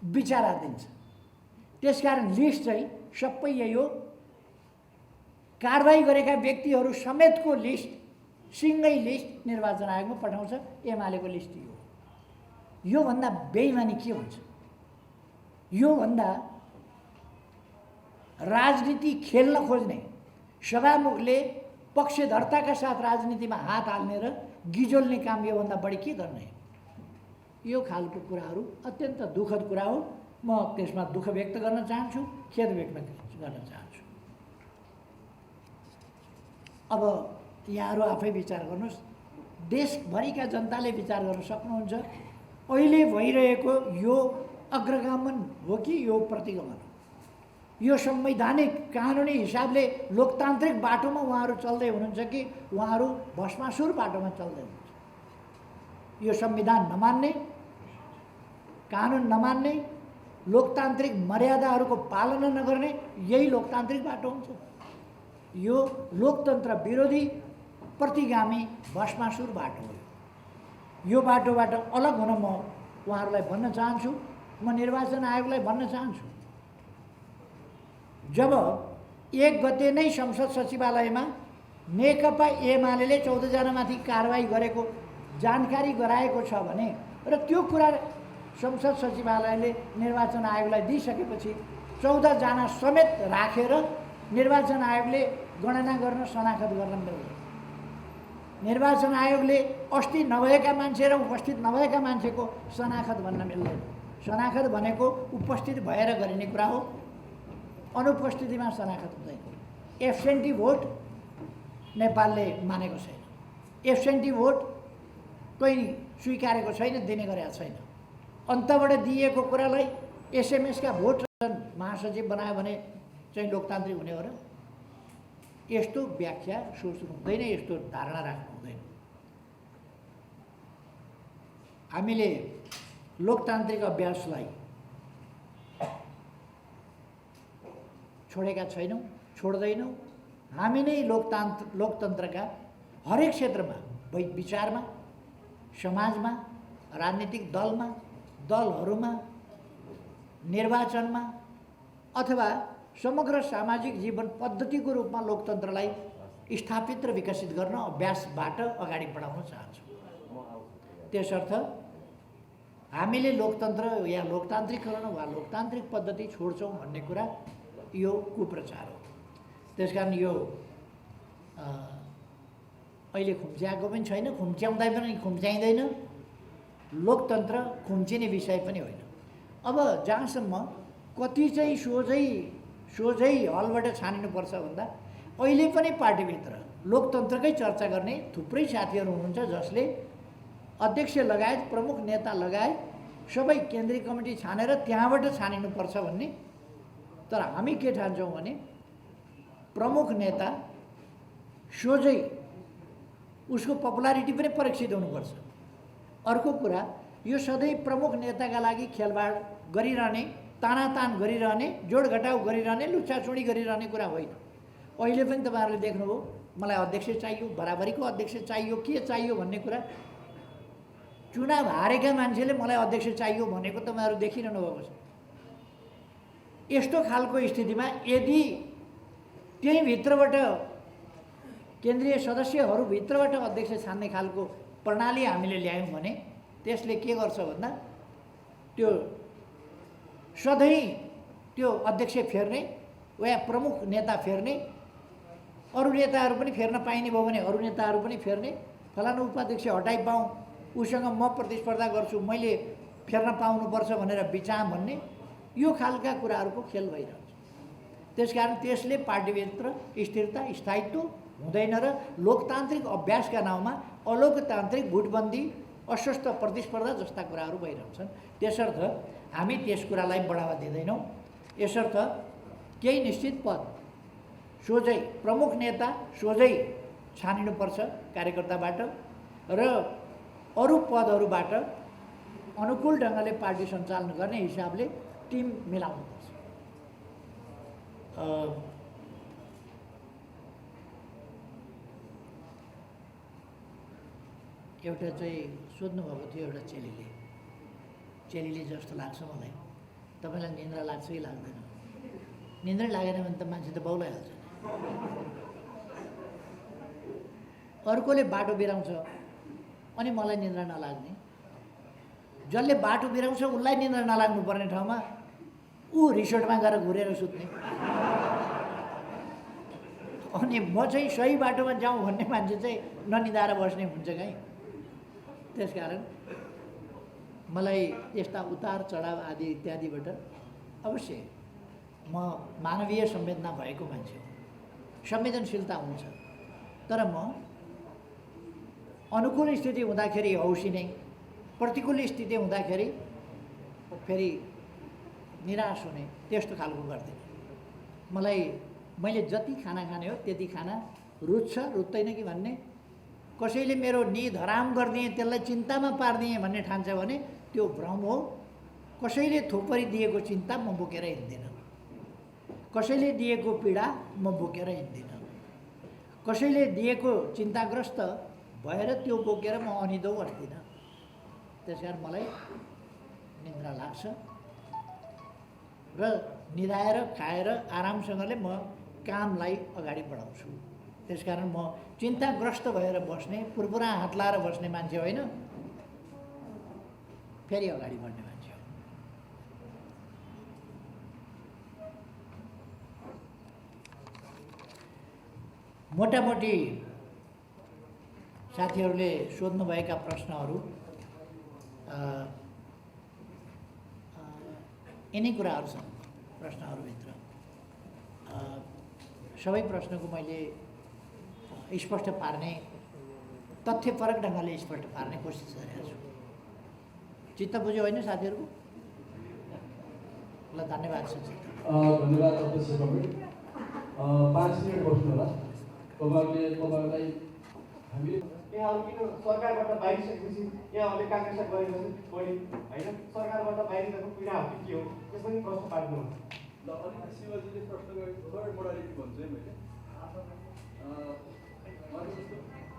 विचाराधीन छ। त्यसकारण लिस्ट चाहिँ सबै यही हो। कारबाही गरेका व्यक्तिहरू समेतको लिस्ट, सिङ्गै लिस्ट निर्वाचन आयोगमा पठाउँछ। एमालेको लिस्ट यो। योभन्दा बेइमानी के हुन्छ? योभन्दा राजनीति खेल्न खोज्ने सभामुखले पक्षधरताका साथ राजनीतिमा हात हाल्ने र गिजोल्ने काम योभन्दा बढी के गर्ने? यो खालको कुराहरू अत्यन्त दुःखद कुरा हो। म त्यसमा दुःख व्यक्त गर्न चाहन्छु, खेद व्यक्त गर्न चाहन्छु। अब यहाँहरू आफै विचार गर्नुहोस्। देशभरिका जनताले विचार गर्न सक्नुहुन्छ अहिले भइरहेको यो अग्रगमन हो कि यो प्रतिगमन हो? यो संवैधानिक कानुनी हिसाबले लोकतान्त्रिक बाटोमा उहाँहरू चल्दै हुनुहुन्छ कि उहाँहरू भस्मासुर बाटोमा चल्दै हुनुहुन्छ? यो संविधान नमान्ने, कानुन नमान्ने, लोकतान्त्रिक मर्यादाहरूको पालना नगर्ने यही लोकतान्त्रिक बाटो हुन्छ। यो लोकतन्त्र विरोधी प्रतिगामी भस्मासुर बाटो हो। यो बाटोबाट अलग हुन म उहाँहरूलाई भन्न चाहन्छु। म निर्वाचन आयोगलाई भन्न चाहन्छु, जब 1 गते नै संसद सचिवालयमा नेकपा एमाले 14 जनामाथि कारबाही गरेको जानकारी गराएको छ भने र त्यो कुरा संसद सचिवालयले निर्वाचन आयोगलाई दिइसकेपछि 14 जना समेत राखेर निर्वाचन आयोगले गणना गर्न, शनाखत गर्न मिल्दैन। निर्वाचन आयोगले अस्ति नभएका मान्छे र उपस्थित नभएका मान्छेको शनाखत भन्न मिल्दैन। शनाखत भनेको उपस्थित भएर गरिने कुरा हो, अनुपस्थितिमा शनाखत हुँदैन। एब्सेन्टी भोट नेपालले मानेको छैन। एब्सेन्टी भोट कहीँ स्वीकारेको छैन, दिने गरेका छैन। अन्तबाट दिएको कुरालाई एसएमएसका भोट महासचिव बनायो भने चाहिँ लोकतान्त्रिक हुने हो र? यस्तो व्याख्या सोच्नु हुँदैन, यस्तो धारणा राख्नु हुँदैन। हामीले लोकतान्त्रिक अभ्यासलाई छोडेका छैनौँ, छोड्दैनौँ। हामी नै लोकतन्त्रका हरेक क्षेत्रमा, विचारमा, समाजमा, राजनीतिक दलमा, दलहरूमा, निर्वाचनमा अथवा समग्र सामाजिक जीवन पद्धतिको रूपमा लोकतन्त्रलाई स्थापित र विकसित गर्न अभ्यासबाट अगाडि बढाउन चाहन्छौँ। त्यसर्थ हामीले लोकतन्त्र या लोकतान्त्रिकरण वा लोकतान्त्रिक पद्धति छोड्छौँ भन्ने कुरा यो कुप्रचार हो। त्यसकारण यो अहिले खुम्च्याएको पनि छैन, खुम्च्याउँदै पनि खुम्च्याइँदैन। लोकतन्त्र खुम्चिने विषय पनि होइन। अब जहाँसम्म कति चाहिँ सोझै हलबाट छानिनुपर्छ भन्दा अहिले पनि पार्टीभित्र लोकतन्त्रकै चर्चा गर्ने थुप्रै साथीहरू हुनुहुन्छ जसले अध्यक्ष लगायत प्रमुख नेता लगायत सबै केन्द्रीय कमिटी छानेर त्यहाँबाट छानिनुपर्छ भन्ने। तर हामी के ठान्छौँ भने प्रमुख नेता सोझै उसको पपुलारिटी पनि परीक्षित हुनुपर्छ। अर्को कुरा, यो सधैँ प्रमुख नेताका लागि खेलबाड गरिरहने, तानातान गरिरहने, जोड घटाउ गरिरहने, लुच्चाचुडी गरिरहने कुरा होइन। अहिले पनि तपाईँहरूले देख्नुभयो, मलाई अध्यक्ष चाहियो, बराबरीको अध्यक्ष चाहियो, के चाहियो भन्ने कुरा चुनाव हारेका मान्छेले मलाई अध्यक्ष चाहियो भनेको तपाईँहरू देखिरहनु भएको छ। यस्तो खालको स्थितिमा यदि त्यही भित्रबाट केन्द्रीय सदस्यहरूभित्रबाट अध्यक्ष छान्ने खालको प्रणाली हामीले ल्यायौँ भने त्यसले के गर्छ भन्दा त्यो सधैँ त्यो अध्यक्ष फेर्ने वा प्रमुख नेता फेर्ने, अरू नेताहरू पनि फेर्न पाइने भयो भने अरू नेताहरू पनि फेर्ने, फलानु उपाध्यक्ष हटाइपाउँ, उसँग म प्रतिस्पर्धा गर्छु, मैले फेर्न पाउनुपर्छ भनेर बिचाम भन्ने, यो खालका कुराहरूको खेल भइरहन्छ। त्यसकारण त्यसले पार्टीभित्र स्थिरता स्थायित्व हुँदैन र लोकतान्त्रिक अभ्यासका नाउँमा अलोकतान्त्रिक गुटबन्दी, अस्वस्थ प्रतिस्पर्धा जस्ता कुराहरू भइरहन्छन्। त्यसर्थ हामी त्यस कुरालाई बढावा दिँदैनौँ। यसर्थ केही निश्चित पद सोझै प्रमुख नेता सोझै छानिनुपर्छ कार्यकर्ताबाट र अरू पदहरूबाट अनुकूल ढङ्गले पार्टी सञ्चालन गर्ने हिसाबले टिम मिलाउनुपर्छ। एउटा चाहिँ सोध्नुभएको थियो एउटा चेलीले जस्तो लाग्छ मलाई, तपाईँलाई निन्द्रा लाग्छ कि लाग्दैन? निन्द्रै लागेन भने त मान्छे त बौलाइहाल्छ। अर्कोले बाटो बिराउँछ अनि मलाई निन्द्रा नलाग्ने, जसले बाटो बिराउँछ उसलाई निन्द्रा नलाग्नु पर्ने ठाउँमा ऊ रिसोर्टमा गएर घुरेर सुत्ने, अनि म चाहिँ सही बाटोमा जाउँ भन्ने मान्छे चाहिँ ननिदाएर बस्ने हुन्छ कहीँ। त्यसकारण मलाई यस्ता उतार चढाव आदि इत्यादिबाट अवश्य म मानवीय संवेदना भएको मान्छे हो, संवेदनशीलता हुन्छ। तर म अनुकूल स्थिति हुँदाखेरि हौसिने, प्रतिकूल स्थिति हुँदाखेरि फेरि निराश हुने, त्यस्तो खालको गर्दैन। मैले जति खाना खाने हो त्यति खाना रुच्छ रुच्दैन कि भन्ने, कसैले मेरो निद हराम गरिदिएँ त्यसलाई चिन्तामा पारिदिएँ भन्ने ठान्छ भने त्यो भ्रम हो। कसैले थोपरी दिएको चिन्ता म बोकेर हिँड्दिनँ, कसैले दिएको पीडा म बोकेर हिँड्दिनँ, कसैले दिएको चिन्ताग्रस्त भएर त्यो बोकेर म अनिदो बस्दिनँ। त्यसकारण मलाई निन्द्रा लाग्छ र निदाएर खाएर आरामसँगले म कामलाई अगाडि बढाउँछु। त्यसकारण म चिन्ताग्रस्त भएर बस्ने, पुरपुरा हात लाएर बस्ने मान्छे होइन, फेरि अगाडि बढ्ने मान्छे हो। मोटामोटी साथीहरूले सोध्नुभएका प्रश्नहरू यिनै कुराहरू छन् प्रश्नहरूभित्र। सबै प्रश्नको मैले स्पष्ट पार्ने, तथ्यपरक ढङ्गले स्पष्ट पार्ने कोसिस गरेको छु। चित्त बुझ्यो होइन साथीहरूको? ल धन्यवाद छ। धन्यवाद अध्यक्ष कमरेड। 5 मिनट बस्नु होला। तपाईँहरूलाई हामीले यहाँहरू किन सरकारबाट बाहिरिसकेपछि यहाँहरूले काङ्ग्रेसलाई गरेको बढी होइन, सरकारबाट बाहिरिएको पीडा हो कि के हो, त्यसमा पनि प्रश्न पार्नु। ल अलिकति शिवजीले प्रश्न गरेको थर्ड मोडालिटी भन्छु है मैले। मैले जस्तो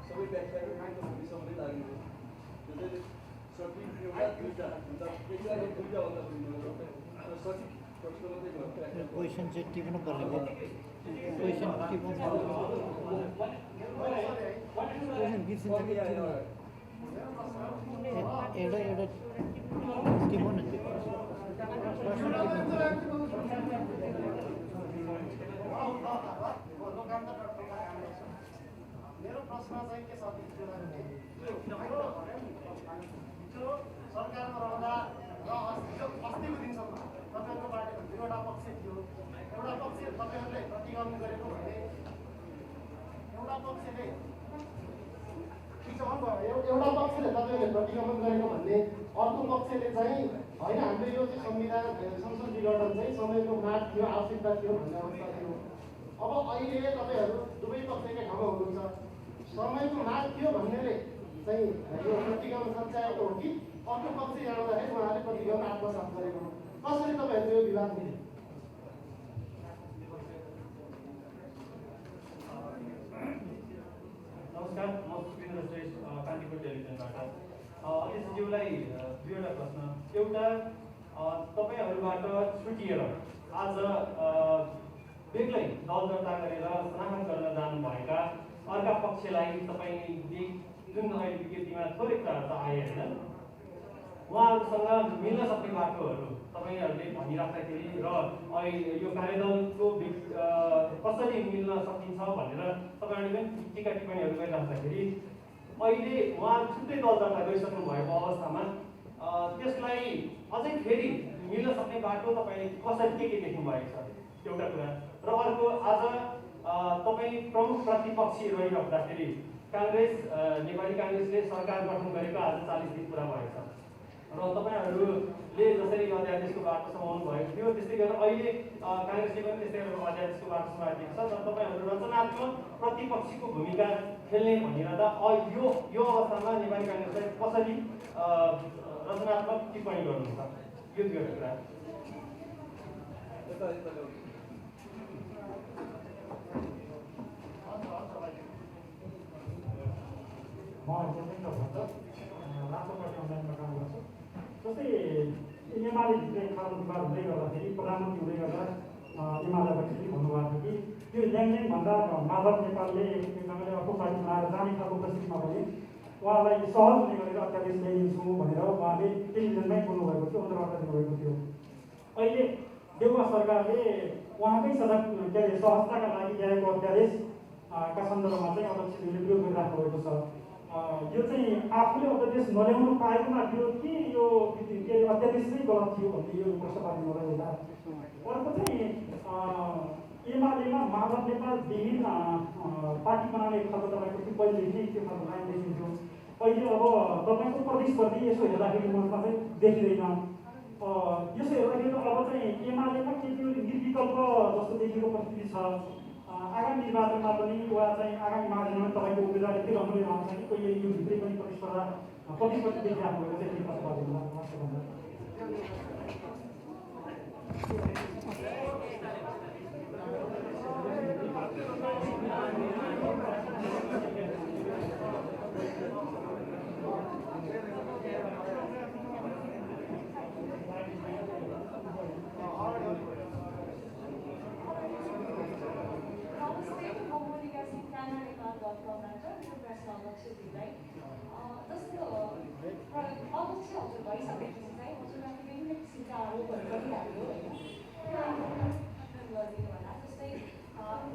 सबै व्याख्याहरू भनिसम्मै लाग्ने त्यो चाहिँ सठिक एउटा दुईवटा एकजना दुईवटा भन्दा सठिक प्रश्न मात्रै गर्नु। क्वेसन चाहिँ टिप्नु पर्ने भयो। क्वेसन टिप्नु एउटा टिप्नु न त्यो प्रश्न मेरो प्रश्न चाहिँ के छ सरकारमा रहँदा र अस्तिको दिनसम्म तपाईँहरूको पार्टीको दुईवटा पक्ष थियो। एउटा पक्ष तपाईँहरूले प्रतिगमन गरेको भने एउटा पक्षले एउटा पक्षले तपाईँहरूले प्रतिगमन गरेको भन्ने, अर्को पक्षले चाहिँ होइन हामीले यो चाहिँ संविधान संसद विघटन चाहिँ समयको माग थियो, आवश्यकता थियो भन्ने अवस्था थियो। अब अहिले तपाईँहरू दुवै पक्षकै ठाउँमा हुनुहुन्छ। समयको माग थियो भन्नेले चाहिँ यो प्रतिगमन सच्याएको हो कि अर्को पक्ष जाँदाखेरि उहाँले प्रतिगमन आत्मसात गरेको हो? कसरी तपाईँहरू यो विवाद हुने? नमस्कार, म सुरेन्द्र श्रेष्ठ कान्तिपुर टेलिभिजनबाट। अध्यक्षज्यूलाई दुईवटा प्रश्न। एउटा, तपाईँहरूबाट छुटिएर आज बेग्लै दल दर्ता गरेर समाधान गर्न जानुभएका अर्का पक्षलाई तपाईँले जुन अहिले विज्ञप्तिमा थोरै कुराहरू त आए होइन, उहाँहरूसँग मिल्न सक्ने बाटोहरू तपाईँहरूले भनिराख्दाखेरि र अहिले यो कार्यदलको कसरी मिल्न सकिन्छ भनेर तपाईँहरूले पनि टिका टिप्पणीहरू गरिराख्दाखेरि अहिले उहाँ छुट्टै दल दर्ता गरिसक्नु भएको अवस्थामा त्यसलाई अझै फेरि मिल्न सक्ने बाटो तपाईँले कसरी के देख्नु भएको छ, एउटा कुरा। र अर्को, आज तपाईँ प्रमुख प्रतिपक्षी रहिराख्दाखेरि काङ्ग्रेस नेपाली काङ्ग्रेसले सरकार गठन गरेको आज 40 दिन पुरा भएको छ र तपाईँहरूले जसरी अध्यादेशको बाटो समाउनु भएको थियो त्यस्तै गरेर अहिले काङ्ग्रेसले पनि त्यस्तै गरेर अध्यादेशको बाटो समाएको छ र तपाईँहरू रचनात्मक प्रतिपक्षीको भूमिका खेल्ने भनिरहँदा यो अवस्थामा नेपाली काङ्ग्रेसलाई कसरी रचनात्मक टिप्पणी गर्नुहुन्छ, यो दुईवटा कुरा। म जोगिन्द्र भट्ट, राष्ट्रपति अनलाइनमा काम गर्छु। जस्तै एमाले भित्र खालको विवाद हुँदै गर्दाखेरि प्रधानमन्त्री हुँदै गर्दा एमालेबाट के भन्नुभएको थियो कि त्यो ल्याङल्याङभन्दा माधव नेपालले एक ढङ्गले अर्को पार्टी बनाएर जाने खालको परिस्थितिमा पनि उहाँलाई सहज हुने गरेर अध्यादेश ल्याइदिन्छु भनेर उहाँले टेलिभिजनमै बोल्नुभएको थियो, अन्तर्वार्ता दिनुभएको थियो। अहिले देउवा सरकारले उहाँकै सडक के अरे सहजताका लागि ल्याएको अध्यादेश का सन्दर्भमा चाहिँ अध्यक्षले विरोध गरिराख्नु भएको छ। यो चाहिँ आफूले अध्यादेश नल्याउनु पाएकोमा विरोध कि यो के अरे अध्यादेश चाहिँ गलत थियो भन्ने यो प्रश्न पार्नु होला एउटा। अर्को चाहिँ एमालेमा माधव नेपाल विहीन पार्टी बनाउने खालको तपाईँको पहिलेदेखि त्यो खालको लाइन देखिन्थ्यो। अहिले अब तपाईँको प्रतिस्पर्धी यसो हेर्दाखेरि मनमा चाहिँ देखिँदैन। यसो हेर्दाखेरि अब चाहिँ एमालेमा के त्यो निर्विकल्प जस्तो देखिएको परिस्थिति छ। आगामी निर्वाचनमा पनि वा चाहिँ आगामी मार्चमा तपाईँको उम्मेदवार यति राम्रो रहन्छ कि कोही यो भित्रै पनि प्रतिस्पर्धी देखिराख्नु भएको चाहिँ के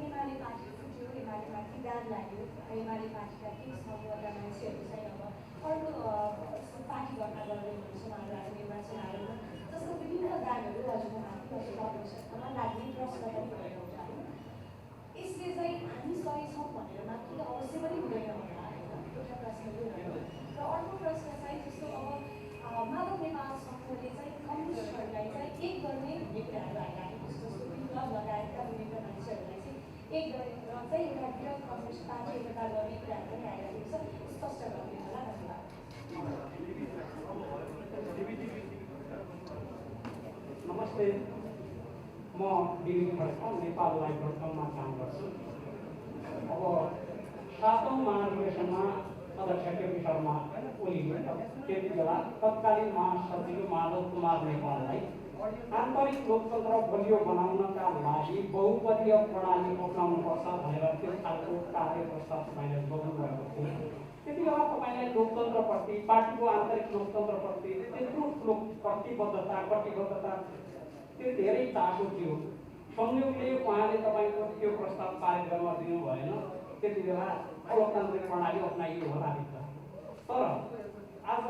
एमाले पार्टी छुट्यो, एमाले पार्टी विवाद लाग्यो एमाले पार्टीका केही समूहका मान्छेहरू चाहिँ अब अर्को पार्टी भर्ना गर्दै हुनुहुन्छ उहाँहरू निर्वाचन आयोगमा, जसको विभिन्न दागहरू हजुरको आवश्यकतामा लाग्ने प्रश्न पनि भएको हुन्छ होइन। यसले चाहिँ हामी सही छौँ भनेर मात्र अवश्य पनि हुँदैन होला एउटा प्रश्न यो हो। र अर्को प्रश्न चाहिँ जस्तो अब माधव नेपाल समूहले चाहिँ कम्युनिस्टहरूलाई चाहिँ एक गर्ने भन्ने कुराहरू आइराखेको छ, जस्तो विप्लव लगायतका विभिन्न मान्छेहरूलाई चाहिँ एक गरेर चाहिँ एउटा वृहत कम्युनिस्ट पार्टी एकता गर्ने कुराहरू पनि आइरहेको छ, स्पष्ट गरिदिनु होला। धन्यवाद। नमस्ते, म डिबी खड्का नेपाल लाइभ.कममा काम गर्छु। अब 7औं महाधिवेशनमा अध्यक्ष केपी शर्मा ओलीले त्यति बेला तत्कालीन महासचिव माधव कुमार नेपाललाई आन्तरिक लोकतन्त्र बलियो बनाउनका लागि बहुपदीय प्रणाली अपनाउनुपर्छ भनेर त्यो खालको कार्य प्रस्ताव तपाईँले गर्नुभएको थियो। त्यति बेला तपाईँले लोकतन्त्रप्रति, पार्टीको आन्तरिक लोकतन्त्रप्रति त्यत्रो ठुलो कटिबद्धता त्यो धेरै चासो थियो। संयोगले उहाँले तपाईँको त्यो प्रस्ताव पारित गर्न दिनु भएन। त्यति बेला लोकतान्त्रिक प्रणाली अपनाइयो होला भित्र। तर आज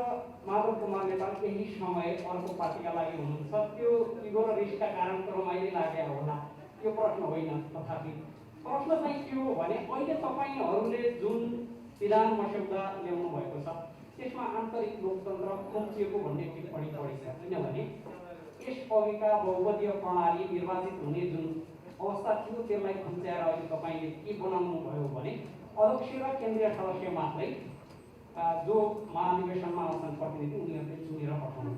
माधव कुमार नेपाल केही समय अर्को पार्टीका लागि हुनुहुन्छ, त्यो इगो र रिसका कारण रमाइलो लागेको होला, यो प्रश्न होइन। तथापि प्रश्न चाहिँ के हो भने अहिले तपाईँहरूले जुन विधान मस्यौदा ल्याउनु भएको छ त्यसमा आन्तरिक लोकतन्त्र खुम्चिएको भन्ने टिप्पणी पढी छ। किनभने यस अघिका बहुपदीय प्रणाली निर्वाचित हुने जुन अवस्था थियो त्यसलाई खुम्च्याएर अहिले तपाईँले के बनाउनु भयो भने अध्यक्ष र केन्द्रीय सदस्य मात्रै जो महाधिवेशनमा आउँछन् प्रतिनिधि उनीहरूले चुनेर पठाउनु।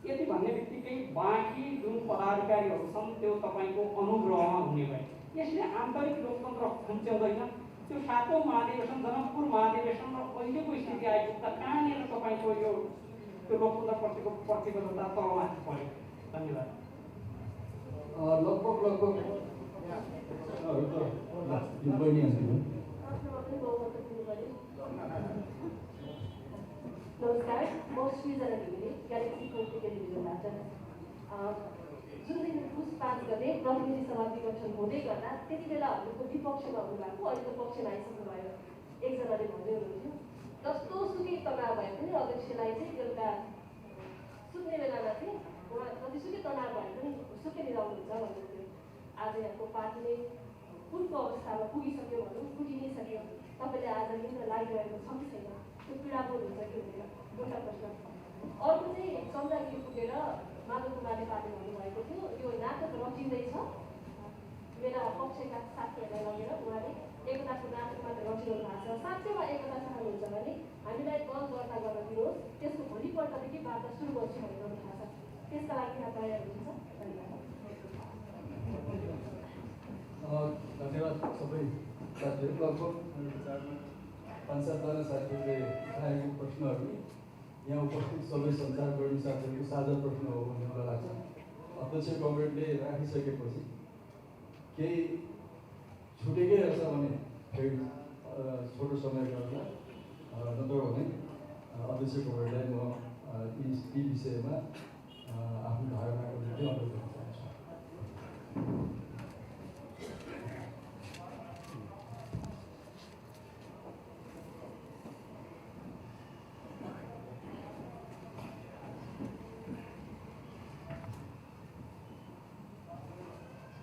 यति भन्ने बित्तिकै बाँकी जुन पदाधिकारीहरू छन् त्यो तपाईँको अनुग्रहमा हुने भए यसले आन्तरिक लोकतन्त्र खुम्च्याउँदैन। त्यो 7औं महाधिवेशन जनकपुर महाधिवेशन र अहिलेको स्थिति आइपुग्दा कहाँनिर तपाईँको यो त्यो लोकतन्त्रप्रतिको प्रतिबद्धता तलमाथि पर्यो। धन्यवाद। लगभग नमस्कार, म सृजना घिमिरे ग्यालेक्सी पोलिटिकल टेलिभिजनबाट। जुन दिन पुस 5 गते प्रतिनिधि सभा विघटन हुँदै गर्दा त्यति बेला हजुरको विपक्षमा हुनुभएको, अहिले त पक्षमा आइसक्नुभयो। एकजनाले भन्दै हुनुहुन्थ्यो जस्तो सुकै तनाव भए पनि अध्यक्षलाई चाहिँ बेलुका सुत्ने बेलामा चाहिँ उहाँ जतिसुकै तनाव भए पनि सुकै मिलाउनुहुन्छ भन्नुहुन्थ्यो। आज यहाँको पार्टीले कुनको अवस्थामा पुगिसक्यो भनौँ, पुगि नै सक्यो। तपाईँले आज लिन लागिरहेको छ कि छैन, त्यो पीडाबोध हुन्छ कि हुँदैन, एउटा प्रश्न। अर्को चाहिँ चन्द्रगिरी पुगेर माधव कुमार नेपालले भन्नुभएको थियो यो नाटक रचिँदैछ, मेरा पक्षका साथीहरूलाई लगेर उहाँले एकताको नाटकमा रचिरहनु भएको छ। साँच्चैमा एकता चाहनुहुन्छ भने हामीलाई दल दर्ता गर्न दिनुहोस्, त्यसको भोलिपल्टदेखि वार्ता सुरु गर्छु भनेर भन्नु भएको छ। त्यसका लागि यहाँ तयार हुनुहुन्छ? धन्यवाद सबै साथीहरू। लगभग 5-7जना साथीहरूले उठाएको प्रश्नहरू यहाँ उपस्थित सबै सञ्चारकर्मी साथीहरूको साझा प्रश्न हो भन्ने मलाई लाग्छ। अध्यक्ष कमरेडले राखिसकेपछि केही छुटेकै रहेछ भने फेरि छोटो समय गर्दा, नत्र भने अध्यक्ष कमरेडलाई म यी विषयमा आफ्नो धारणाको निम्ति अनुरोध गर्न चाहन्छु।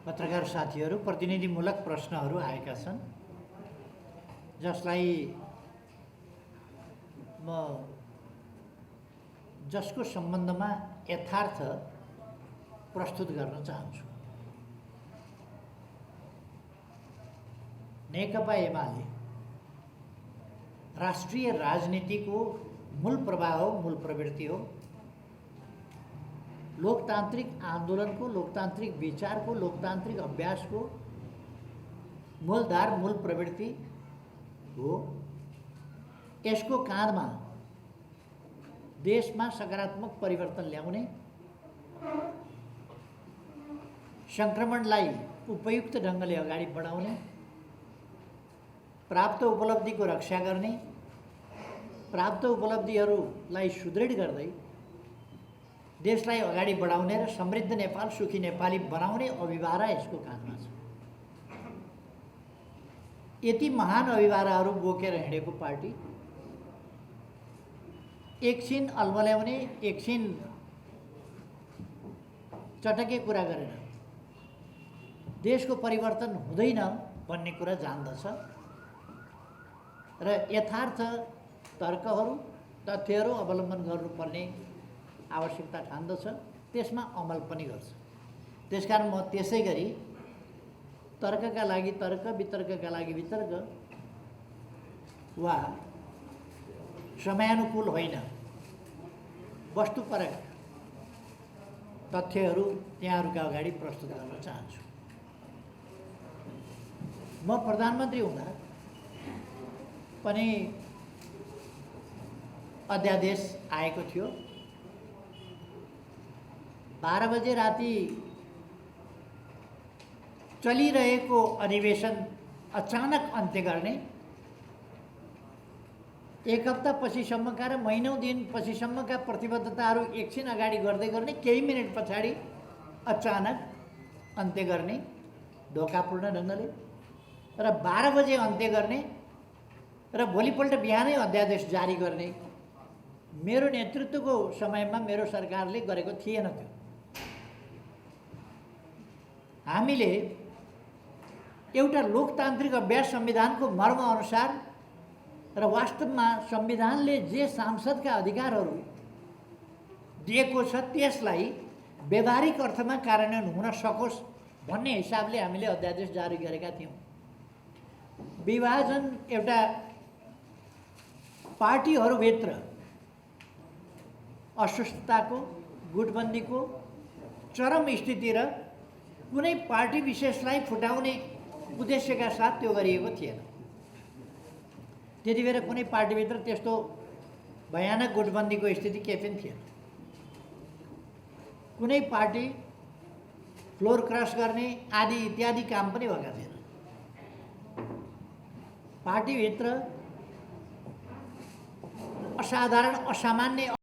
पत्रकार साथीहरू, प्रतिनिधिमूलक प्रश्नहरू आएका छन् जसलाई म जसको सम्बन्धमा यथार्थ प्रस्तुत गर्न चाहन्छु। नेकपा एमाले राष्ट्रिय राजनीतिको मूल प्रवाह हो, मूल प्रवृत्ति हो। लोकतान्त्रिक आन्दोलनको, लोकतान्त्रिक विचारको, लोकतान्त्रिक अभ्यासको मूलधार, मूल प्रवृत्ति हो। यसको काँधमा देशमा सकारात्मक परिवर्तन ल्याउने, सङ्क्रमणलाई उपयुक्त ढङ्गले अगाडि बढाउने, प्राप्त उपलब्धिको रक्षा गर्ने, प्राप्त उपलब्धिहरूलाई सुदृढ गर्दै देशलाई अगाडि बढाउने र समृद्ध नेपाल, सुखी नेपाली बनाउने अभिभारा यसको काँधमा छ। यति महान अभिभाराहरू बोकेर हिँडेको पार्टी एकछिन अल्मल्याउने, एकछिन चटके कुरा गरेर देशको परिवर्तन हुँदैन भन्ने कुरा जान्दछ र यथार्थ तर्कहरू, तथ्यहरू अवलम्बन गर्नुपर्ने आवश्यकता ठान्दछ, त्यसमा अमल पनि गर्छ। त्यसकारण म त्यसै गरी तर्कका लागि तर्क, वितर्कका लागि वितर्क वा समयानुकूल होइन, वस्तुपरक तथ्यहरू त्यहाँहरूका अगाडि प्रस्तुत गर्न चाहन्छु। म प्रधानमन्त्री हुँदा पनि अध्यादेश आएको थियो। 12 बजे राति चलिरहेको अधिवेशन अचानक अन्त्य गर्ने, एक हप्ता पछिसम्मका र महिनौँ दिन पछिसम्मका प्रतिबद्धताहरू एकछिन अगाडि गर्दै गर्ने, केही मिनट पछाडि अचानक अन्त्य गर्ने ढोकापूर्ण ढङ्गले र 12 बजे अन्त्य गर्ने र भोलिपल्ट बिहानै अध्यादेश जारी गर्ने मेरो नेतृत्वको समयमा मेरो सरकारले गरेको थिएन। त्यो हामीले एउटा लोकतान्त्रिक अभ्यास संविधानको मर्म अनुसार र वास्तवमा संविधानले जे सांसदका अधिकारहरू दिएको छ त्यसलाई व्यावहारिक अर्थमा कार्यान्वयन हुन सकोस् भन्ने हिसाबले हामीले अध्यादेश जारी गरेका थियौँ। विभाजन एउटा पार्टीहरूभित्र अस्वस्थताको, गुटबन्दीको चरम स्थिति र कुनै पार्टी विशेषलाई फुटाउने उद्देश्यका साथ त्यो गरिएको थिएन। त्यति बेला कुनै पार्टीभित्र त्यस्तो भयानक गुटबन्दीको स्थिति केही पनि थिएन। कुनै पार्टी फ्लोर क्रस गर्ने आदि इत्यादि काम पनि भएका थिएन। पार्टीभित्र असाधारण, असामान्य